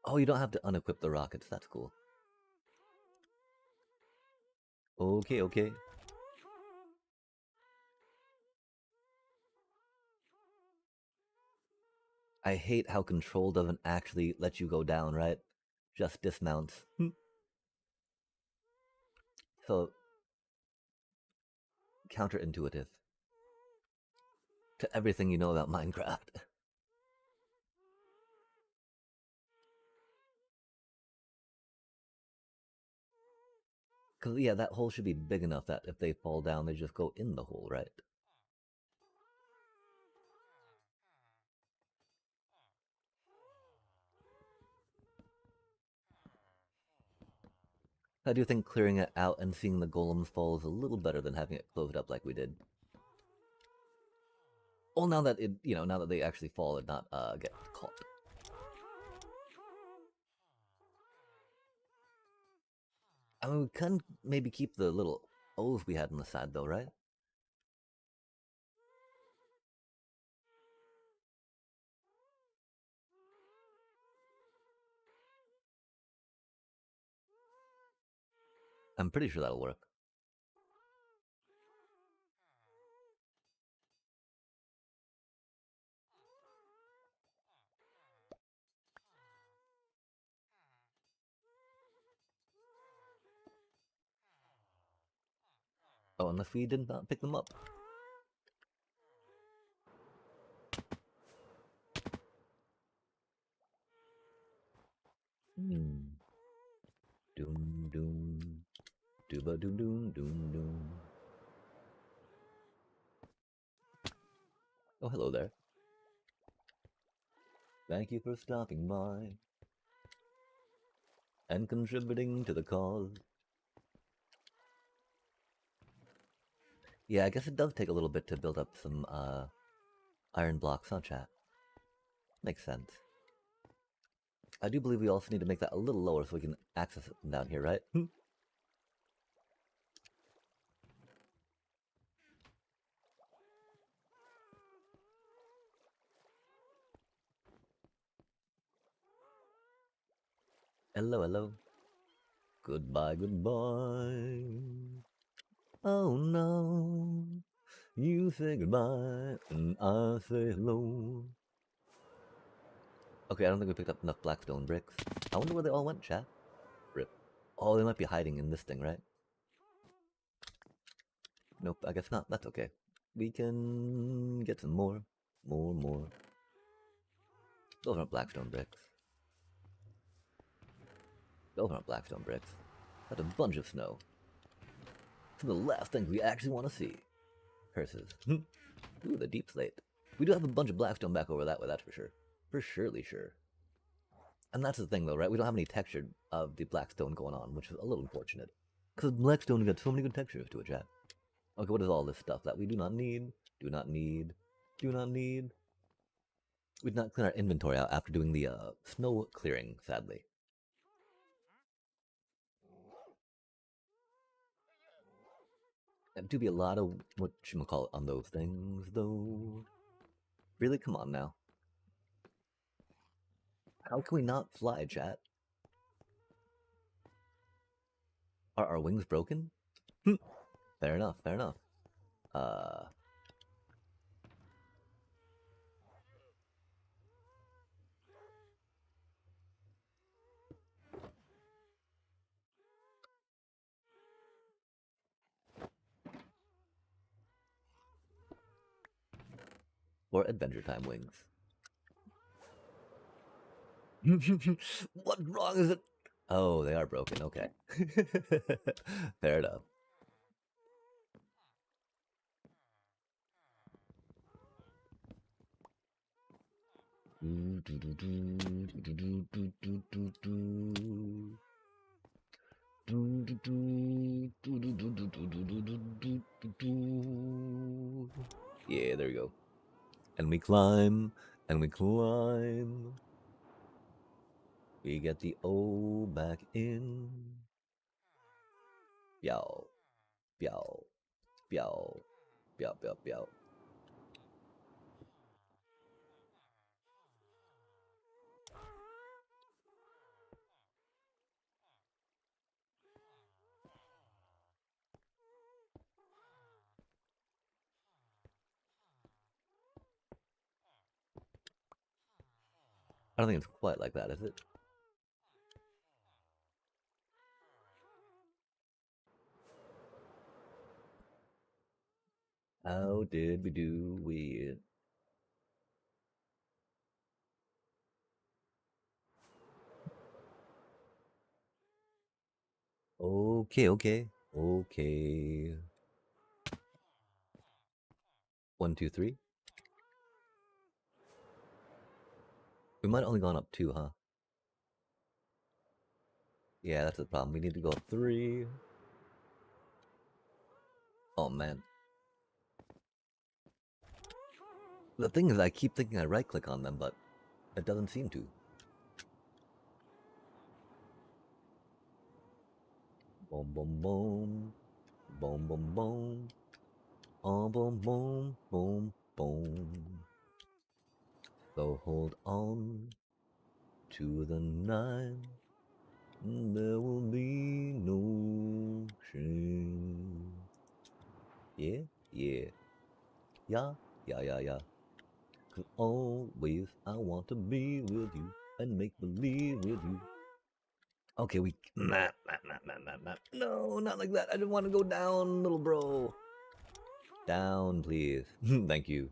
Oh, you don't have to unequip the rockets. That's cool. Okay, okay. I hate how control doesn't actually let you go down, right? Just dismounts. So, counterintuitive. to everything you know about Minecraft. Because, yeah, that hole should be big enough that if they fall down, they just go in the hole, right? I do think clearing it out and seeing the golems fall is a little better than having it closed up like we did. Well, now that now that they actually fall and not get caught. I mean, we can maybe keep the little O's we had on the side, though, right? I'm pretty sure that'll work. Oh, unless we did not pick them up. Hmm. Doom, doom. Dooba doom, doom, doom, doom. Oh, hello there. Thank you for stopping by and contributing to the cause. Yeah, I guess it does take a little bit to build up some iron blocks, huh, chat? Makes sense. I do believe we also need to make that a little lower so we can access it from down here, right? Hello, hello. Goodbye, goodbye. Oh no. You say goodbye and I say hello. Okay, I don't think we picked up enough blackstone bricks. I wonder where they all went, chat. Rip. Oh, they might be hiding in this thing, right? Nope, I guess not. That's okay. We can get some more. More. Those aren't blackstone bricks. Those aren't blackstone bricks. That's a bunch of snow. Some of the last things we actually want to see. Curses. Ooh, the deep slate. We do have a bunch of blackstone back over that way, that's for sure. For surely sure. And that's the thing though, right? We don't have any texture of the blackstone going on, which is a little unfortunate. Because blackstone got so many good textures to it, chat. Okay, what is all this stuff that we do not need? Do not need. Do not need. We did not clean our inventory out after doing the snow clearing, sadly. There do be a lot of whatchamacallit on those things, though. Really? Come on now. How can we not fly, chat? Are our wings broken? Fair enough, fair enough. Or Adventure Time wings. What wrong is it? Oh, they are broken, okay. Fair enough. Yeah, there we go. And we climb, and we climb. We get the O back in. Meow, meow, meow, meow, meow, meow. I don't think it's quite like that, is it? How did we do it? Okay, okay, okay. 1, 2, 3. We might have only gone up 2, huh? Yeah, that's the problem. We need to go up 3. Oh man. The thing is, I keep thinking I right click on them, but it doesn't seem to. Boom, boom, boom. Boom, boom, boom. Oh, boom, boom, boom, boom. So hold on to the night. There will be no shame. Yeah, yeah, yeah, yeah, yeah, yeah. 'Cause always I want to be with you and make believe with you. Okay, we map, map, map, map, map, map. No, not like that. I didn't want to go down, little bro. Down, please. Thank you.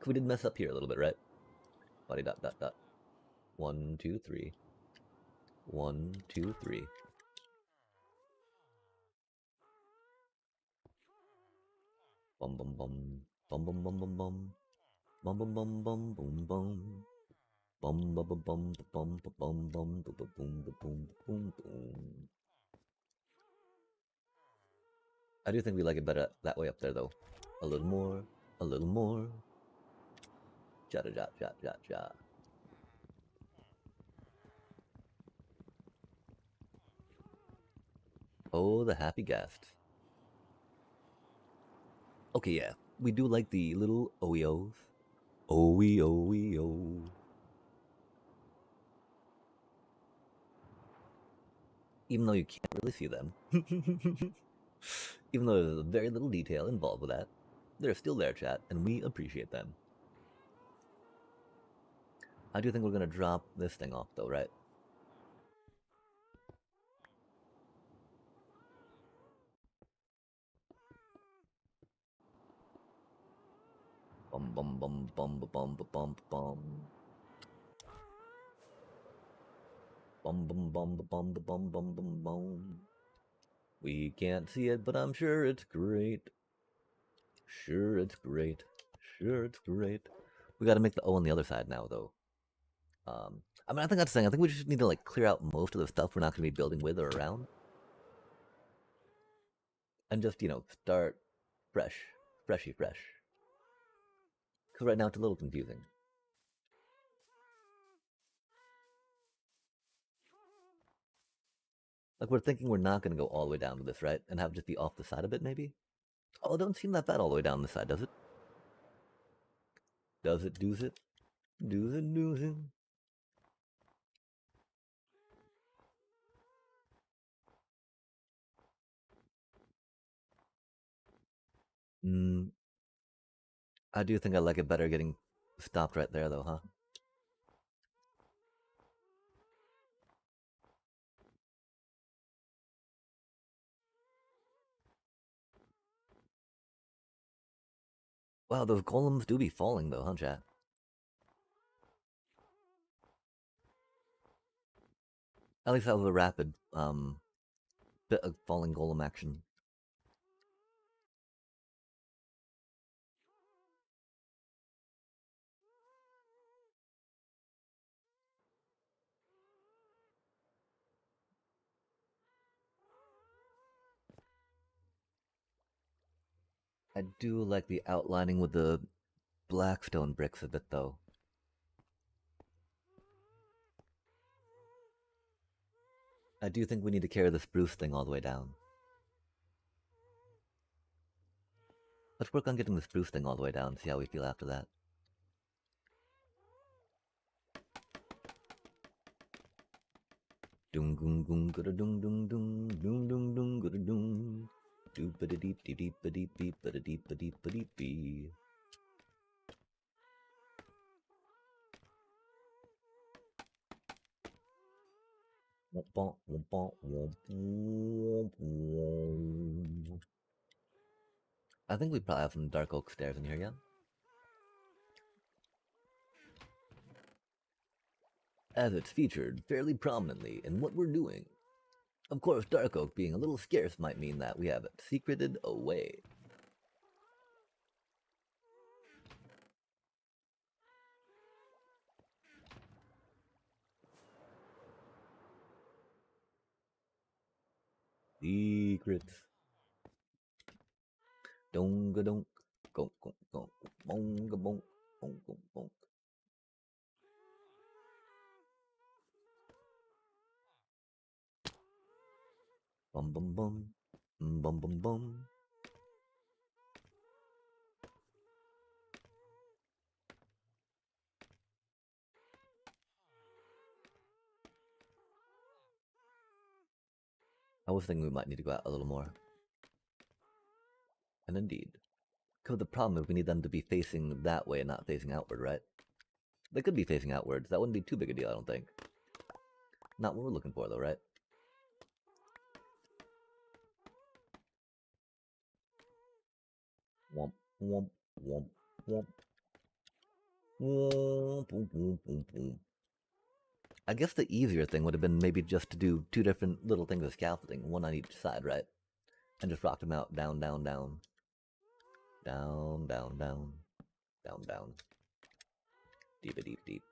We did mess up here a little bit, right? Body dot dot dot. 1, 2, 3. 1, 2, 3. Bum bum bum. Bum bum bum bum bum. Bum bum bum bum boom bum. Bum bum bum bum bum bum bum boom boom boom boom boom. I do think we like it better that way up there though. A little more. A little more. Jada jat jat jat jat. Oh, the happy guests. Okay, yeah. We do like the little Oeos. Oeo. Even though you can't really see them. Even though there's very little detail involved with that. They're still there, chat, and we appreciate them. I do think we're gonna drop this thing off though, right? Bum bum bum bum bum bum bum bum. Bum bum bum bum bum bum bum bum. We can't see it, but I'm sure it's great. Sure it's great. Sure it's great. We gotta make the O on the other side now though. I mean, I think that's the thing. I think we just need to like clear out most of the stuff we're not going to be building with or around, and just start fresh, freshy fresh. Because right now it's a little confusing. Like we're thinking we're not going to go all the way down to this, right? And have it just be off the side a bit, maybe. Oh, it don't seem that bad all the way down the side, does it? Does it? Does it? Does it? Does it? Hmm. I do think I like it better getting stopped right there, though, huh? Wow, those golems do be falling, though, huh, chat? At least that was a rapid bit of falling golem action. I do like the outlining with the blackstone bricks a bit, though. I do think we need to carry the spruce thing all the way down. Let's work on getting the spruce thing all the way down, see how we feel after that. Dung gung gung gada dung dung dung dung dung dung gada dung. Doop a deep deep deep a deep deep a deep a deep a deep bee. I think we probably have some dark oak stairs in here, yeah? As it's featured fairly prominently in what we're doing. Of course, dark oak being a little scarce might mean that we have it secreted away. Secrets. Donga donk, gonk gonk gonk, bonga bonk, bonk bonk bonk. Bum bum bum, bum bum bum. I was thinking we might need to go out a little more. And indeed. Because the problem is we need them to be facing that way and not facing outward, right? They could be facing outwards. That wouldn't be too big a deal, I don't think. Not what we're looking for, though, right? Womp, womp, womp, womp. Womp, womp, womp, womp, womp. I guess the easier thing would have been maybe just to do two different little things of scaffolding, one on each side, right? And just rock them out down, down, down. Down, down, down. Down, down. Deep, deep, deep.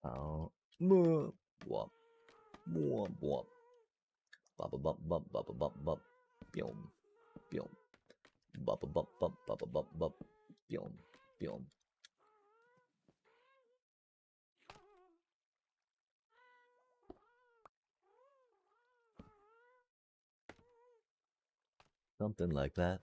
Oh. Womp, womp, womp. Bop, bop, bop, bop, bop, bop. Pyom, pyom. Bop, bop, bop, bop, bop, bop. Pyom, pyom. Something like that.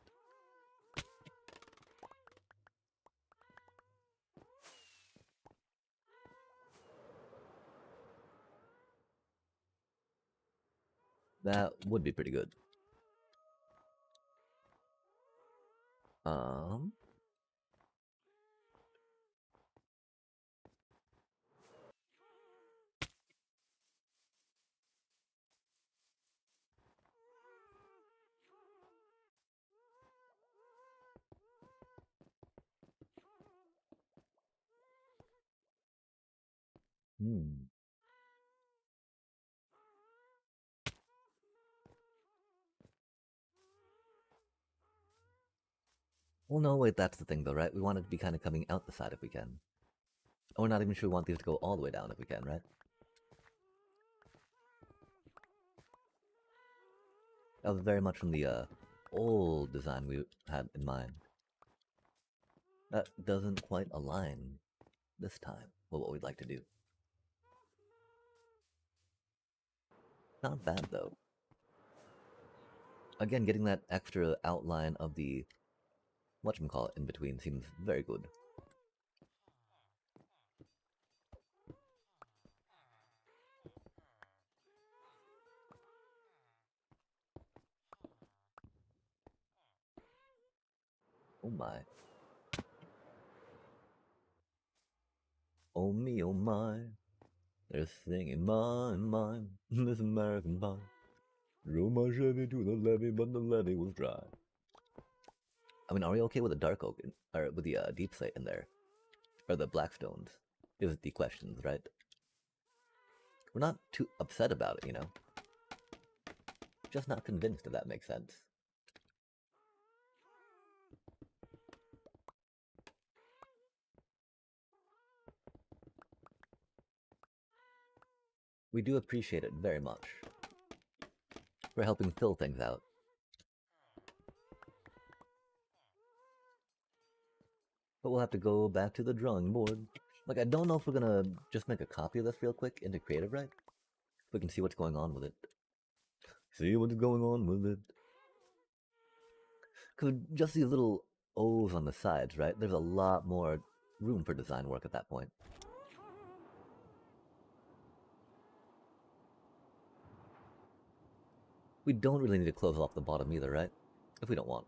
That would be pretty good. Um. Hmm. Well, no, wait, that's the thing, though, right? We want it to be kind of coming out the side if we can. And we're not even sure we want these to go all the way down if we can, right? That was very much from the old design we had in mind. That doesn't quite align this time with what we'd like to do. Not bad, though. Again, getting that extra outline of the whatchamacallit in between seems very good. Oh my. Oh me, oh my. There's a thing in my mind. This American pie. Drove my Chevy to the levee, but the levee was dry. I mean, are we okay with the dark oak, or with the deep slate in there? Or the black stones? Is the questions, right? We're not too upset about it, you know? Just not convinced if that makes sense. We do appreciate it very much for helping fill things out. But we'll have to go back to the drawing board. Like, I don't know if we're gonna just make a copy of this real quick into Creative, right? So we can see what's going on with it. See what's going on with it. Because just these little O's on the sides, right? There's a lot more room for design work at that point. We don't really need to close off the bottom either, right? If we don't want.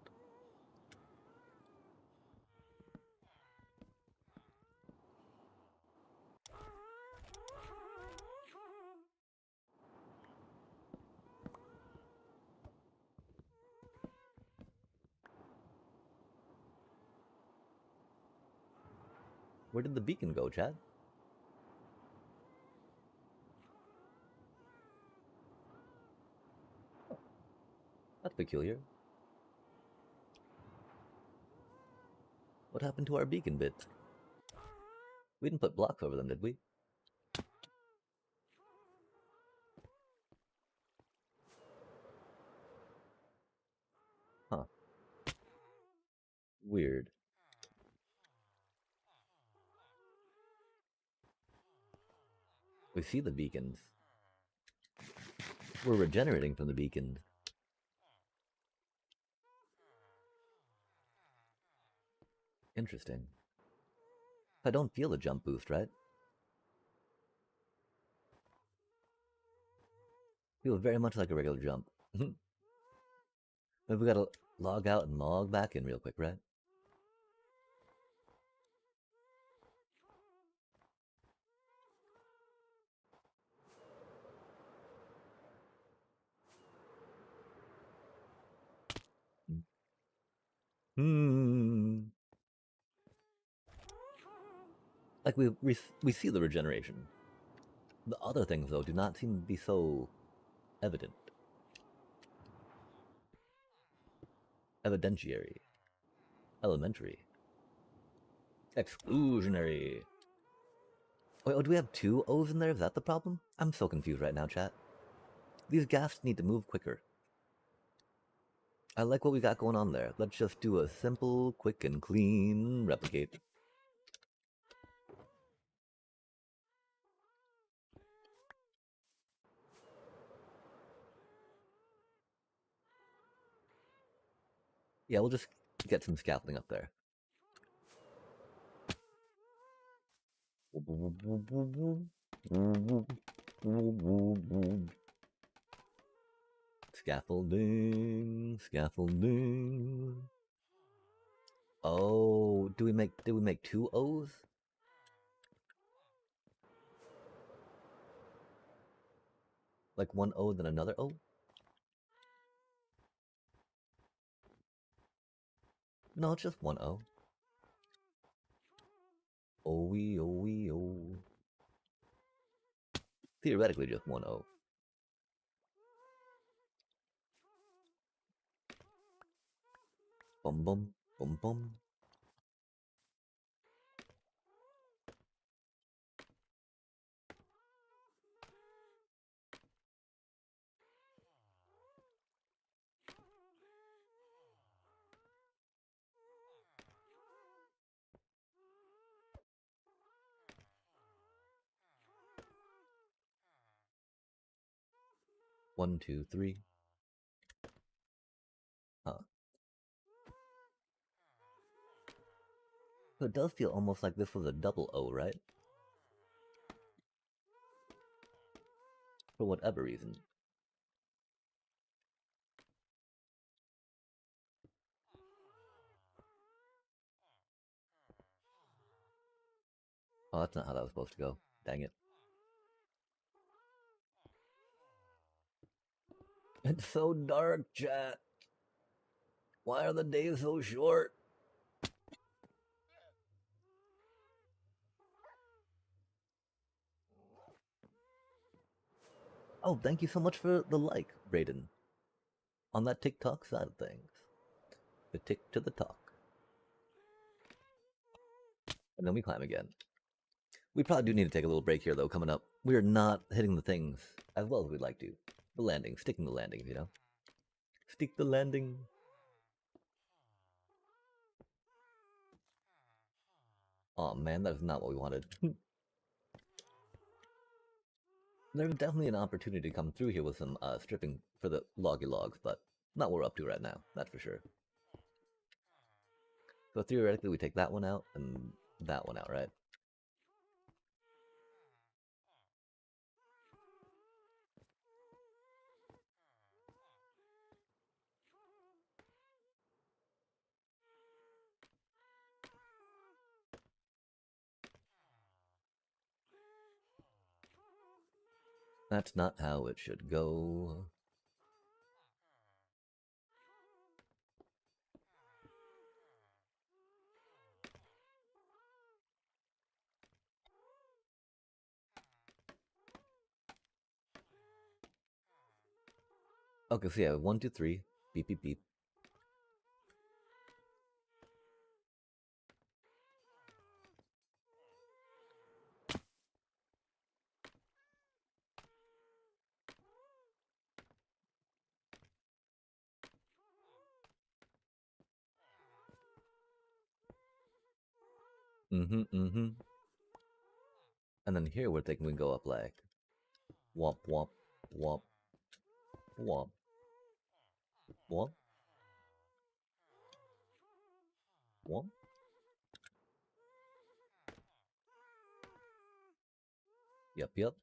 Where did the beacon go, Chad? That's peculiar. What happened to our beacon bits? We didn't put blocks over them, did we? Huh. Weird. We see the beacons. We're regenerating from the beacons. Interesting. I don't feel a jump boost, right? Feels very much like a regular jump. Maybe we gotta log out and log back in real quick, right? Hmm. Like we see the regeneration. The other things, though, do not seem to be so evident. Evidentiary. Elementary. Exclusionary. Wait, oh, do we have two O's in there? Is that the problem? I'm so confused right now, chat. These ghasts need to move quicker. I like what we got going on there. Let's just do a simple, quick, and clean replicate. Yeah, we'll just get some scaffolding up there. Scaffolding, scaffolding. Oh, did we make two O's? Like one O then another O? No, it's just one O. O-wee, O-wee, O. Theoretically just one O. Bum bum, bum bum. One, two, three. Huh. So it does feel almost like this was a double O, right? For whatever reason. Oh, that's not how that was supposed to go. Dang it. It's so dark, chat. Why are the days so short? Oh, thank you so much for the like, Brayden. On that TikTok side of things. The tick to the talk. And then we climb again. We probably do need to take a little break here, though, coming up. We are not hitting the things as well as we'd like to. The landing, sticking the landings, you know? Stick the landing. Oh man, that is not what we wanted. There's definitely an opportunity to come through here with some stripping for the loggy logs, but not what we're up to right now, that's for sure. So theoretically, we take that one out and that one out, right? That's not how it should go. Okay, so yeah, 1, 2, 3. Beep, beep, beep. Mm-hmm. And then here we're thinking we go up like womp womp womp womp womp womp. Yep.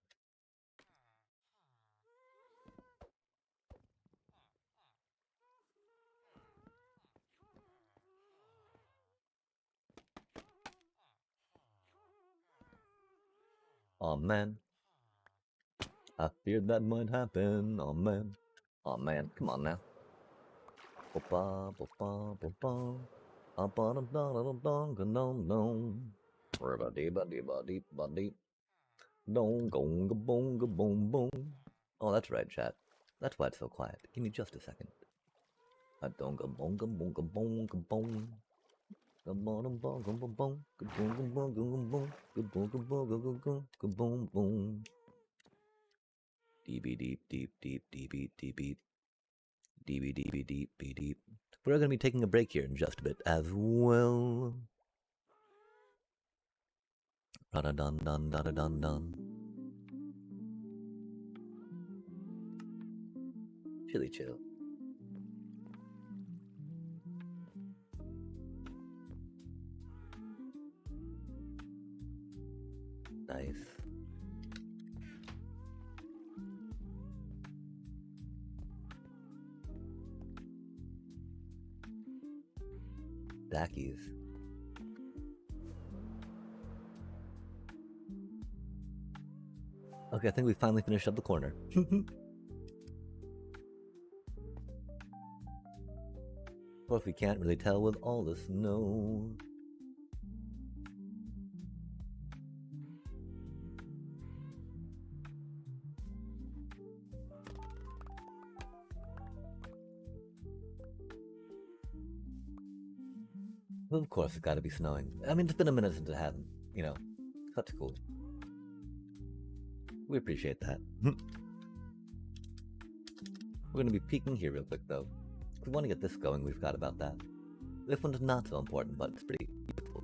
Oh man, I feared that might happen. Oh man. Oh man, come on now. Ba ba ba ba ba. Ah ba da da da da da da da da. Ba dee ba dee ba dee ba dee. Dong gong ga bong ga bong bong. Oh, that's right, chat. That's why it's so quiet. Give me just a second. A dong ga bong ga bong ga bong ga bong. Ga bong bong ga bong bong. Ga bong ga bong ga bong. Ga bong ga bong ga bong ga bong bong. Deep deep deep deep deep deep deep. Deep. We're going to be taking a break here in just a bit as well. Da-da-dun-dun. Chilly chill. Nice. Dackies. Okay, I think we finally finished up the corner. Of course, we can't really tell with all the snow. Well, of course, it's got to be snowing. I mean, it's been a minute since it hasn't. You know, that's cool. We appreciate that. We're going to be peeking here real quick, though. If we want to get this going, we've got about that. This one's not so important, but it's pretty useful.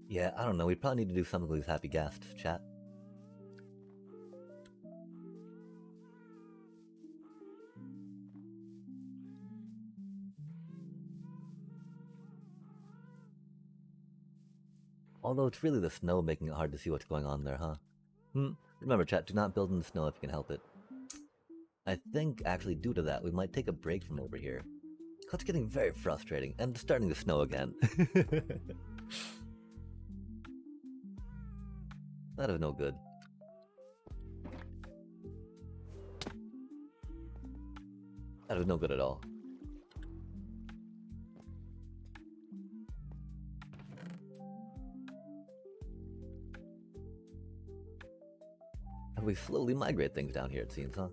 Yeah, I don't know. We probably need to do something with these happy guests, chat. Although it's really the snow making it hard to see what's going on there, huh? Remember, chat, do not build in the snow if you can help it. I think, actually, due to that, we might take a break from over here. It's getting very frustrating, and it's starting to snow again. That is no good. That is no good at all. And we slowly migrate things down here, it seems, huh?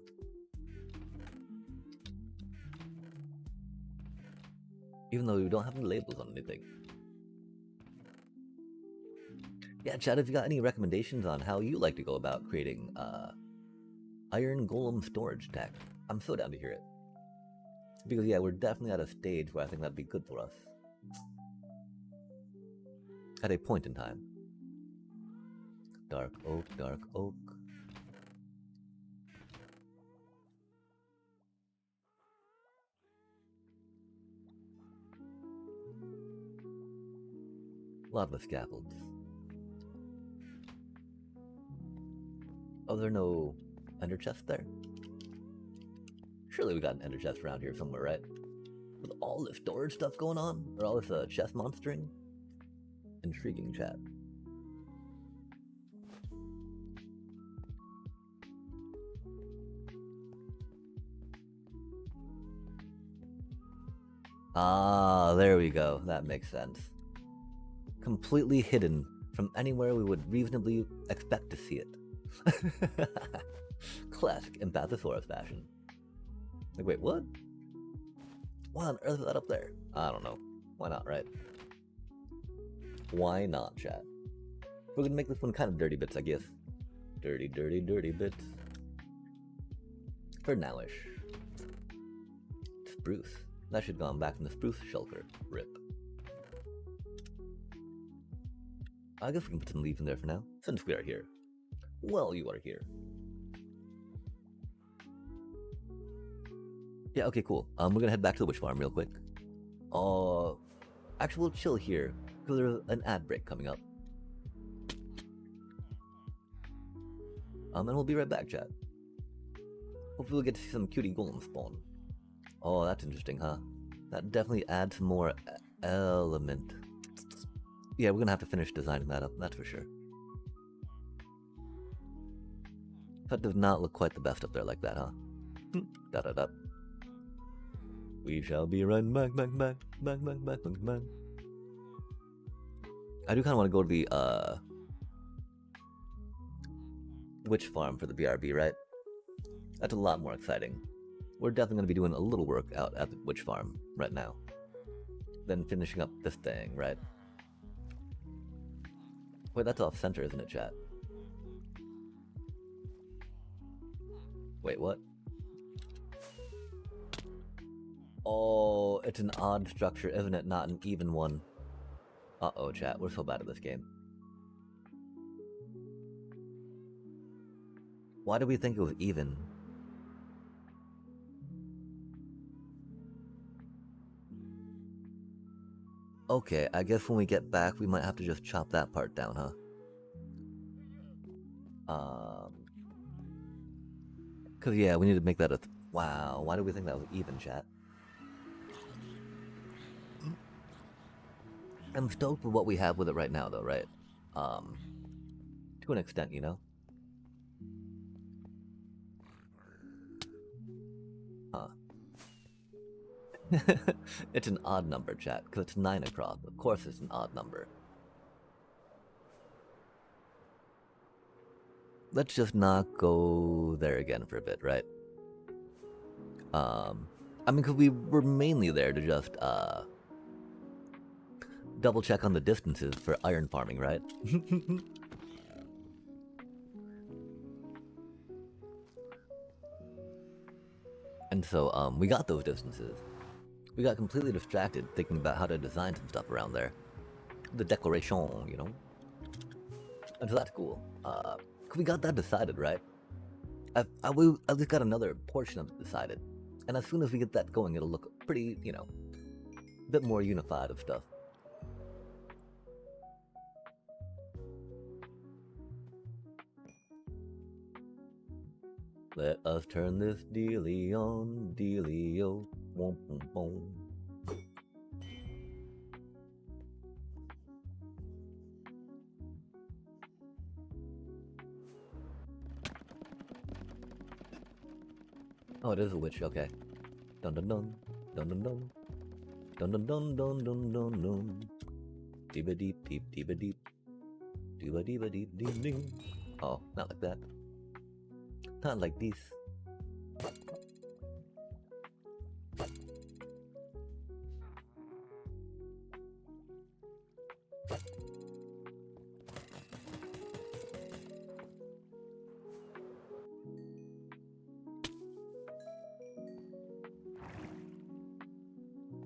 Even though we don't have any labels on anything. Yeah, chat, if you got any recommendations on how you like to go about creating iron golem storage tech, I'm so down to hear it. Because yeah, we're definitely at a stage where I think that'd be good for us. At a point in time. Dark oak, dark oak. Lava scaffolds. Oh, there are no ender chests there? Surely we got an ender chest around here somewhere, right? With all this storage stuff going on? Or all this chest monstering? Intriguing, chat. Ah, there we go. That makes sense. Completely hidden from anywhere we would reasonably expect to see it. Classic Empathosaurus fashion. Like, wait, what? Why on earth is that up there? I don't know. Why not, right? Why not, chat? We're gonna make this one kind of dirty bits, I guess. Dirty, dirty, dirty bits. For nowish. Spruce. That should have gone back in the spruce shelter. Rip. I guess we can put some leaves in there for now, since we are here. Well, you are here. Yeah, okay, cool. We're gonna head back to the witch farm real quick. Actually, we'll chill here, because there's an ad break coming up. And we'll be right back, chat. Hopefully we'll get to see some cutie golem spawn. Oh, that's interesting, huh? That definitely adds more element. Yeah, we're gonna have to finish designing that up, that's for sure. That does not look quite the best up there like that, huh? Da-da-da. We shall be right back, back. I do kind of want to go to the, witch farm for the BRB, right? That's a lot more exciting. We're definitely going to be doing a little work out at the witch farm right now. Then finishing up this thing, right? Wait, that's off center, isn't it, chat? Wait, what? Oh, it's an odd structure, isn't it? Not an even one. Uh-oh, chat. We're so bad at this game. Why do we think it was even? Okay, I guess when we get back, we might have to just chop that part down, huh? Cause yeah, we need to make that a... Wow, why do we think that was even, chat? I'm stoked with what we have with it right now, though, right? To an extent, you know? Huh. It's an odd number, chat, because it's 9 across. Of course it's an odd number. Let's just not go there again for a bit, right? I mean, because we were mainly there to just, double check on the distances for iron farming, right? And so, we got those distances. We got completely distracted thinking about how to design some stuff around there. The declaration, you know? And so that's cool. We got that decided, right? We at least got another portion of it decided. And as soon as we get that going, it'll look pretty, you know, a bit more unified of stuff. Let us turn this dealy on, dealio, womp womp womp. Oh, it is a witch, okay. Dun dun dun, dun dun dun, dun dun dun dun dun dun dun. Deeba deep deep deeba deep. Deeba deeba deep deep ding. Oh, not like that. Not like this.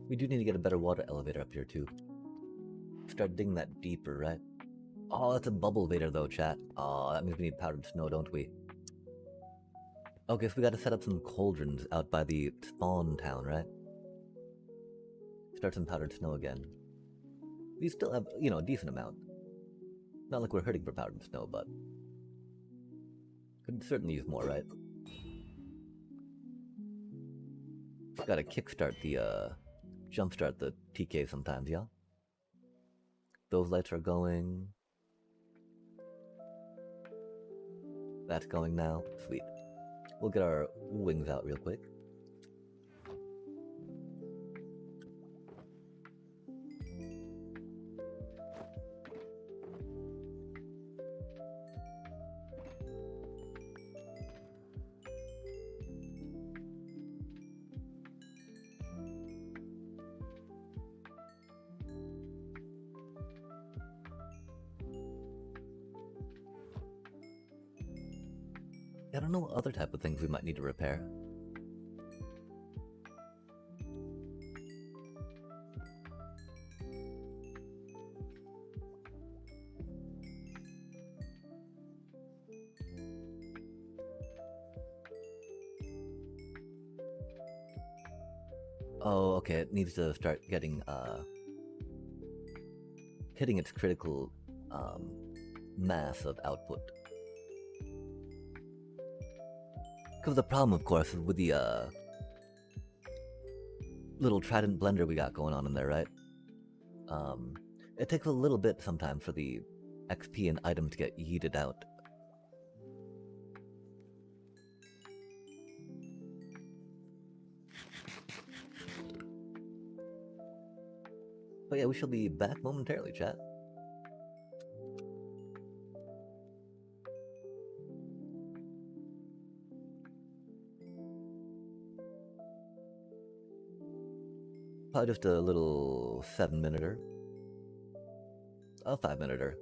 We do need to get a better water elevator up here too. Start digging that deeper, right? Oh, that's a bubble elevator though, chat. Oh, that means we need powdered snow, don't we? Okay, so we gotta set up some cauldrons out by the spawn town, right? Start some powdered snow again. We still have, you know, a decent amount. Not like we're hurting for powdered snow, but could certainly use more, right? Gotta kickstart the, jumpstart the TK sometimes, yeah? Those lights are going. That's going now. Sweet. We'll get our wings out real quick. I don't know what other type of things we might need to repair. Oh, okay, it needs to start getting, hitting its critical, mass of output. Because the problem, of course, is with the, little Trident blender we got going on in there, right? It takes a little bit sometimes for the XP and items to get yeeted out. But yeah, we shall be back momentarily, chat. Probably just a little 7-minuter. A 5-minuter.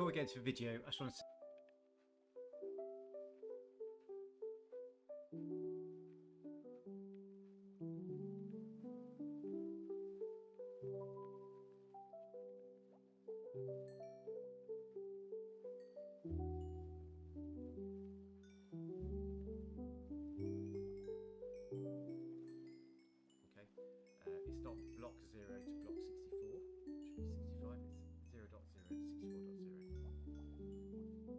Before we get into the video, I just want to it's not block 0 to block 64, it should be 65, it's 0.0 to 64.0.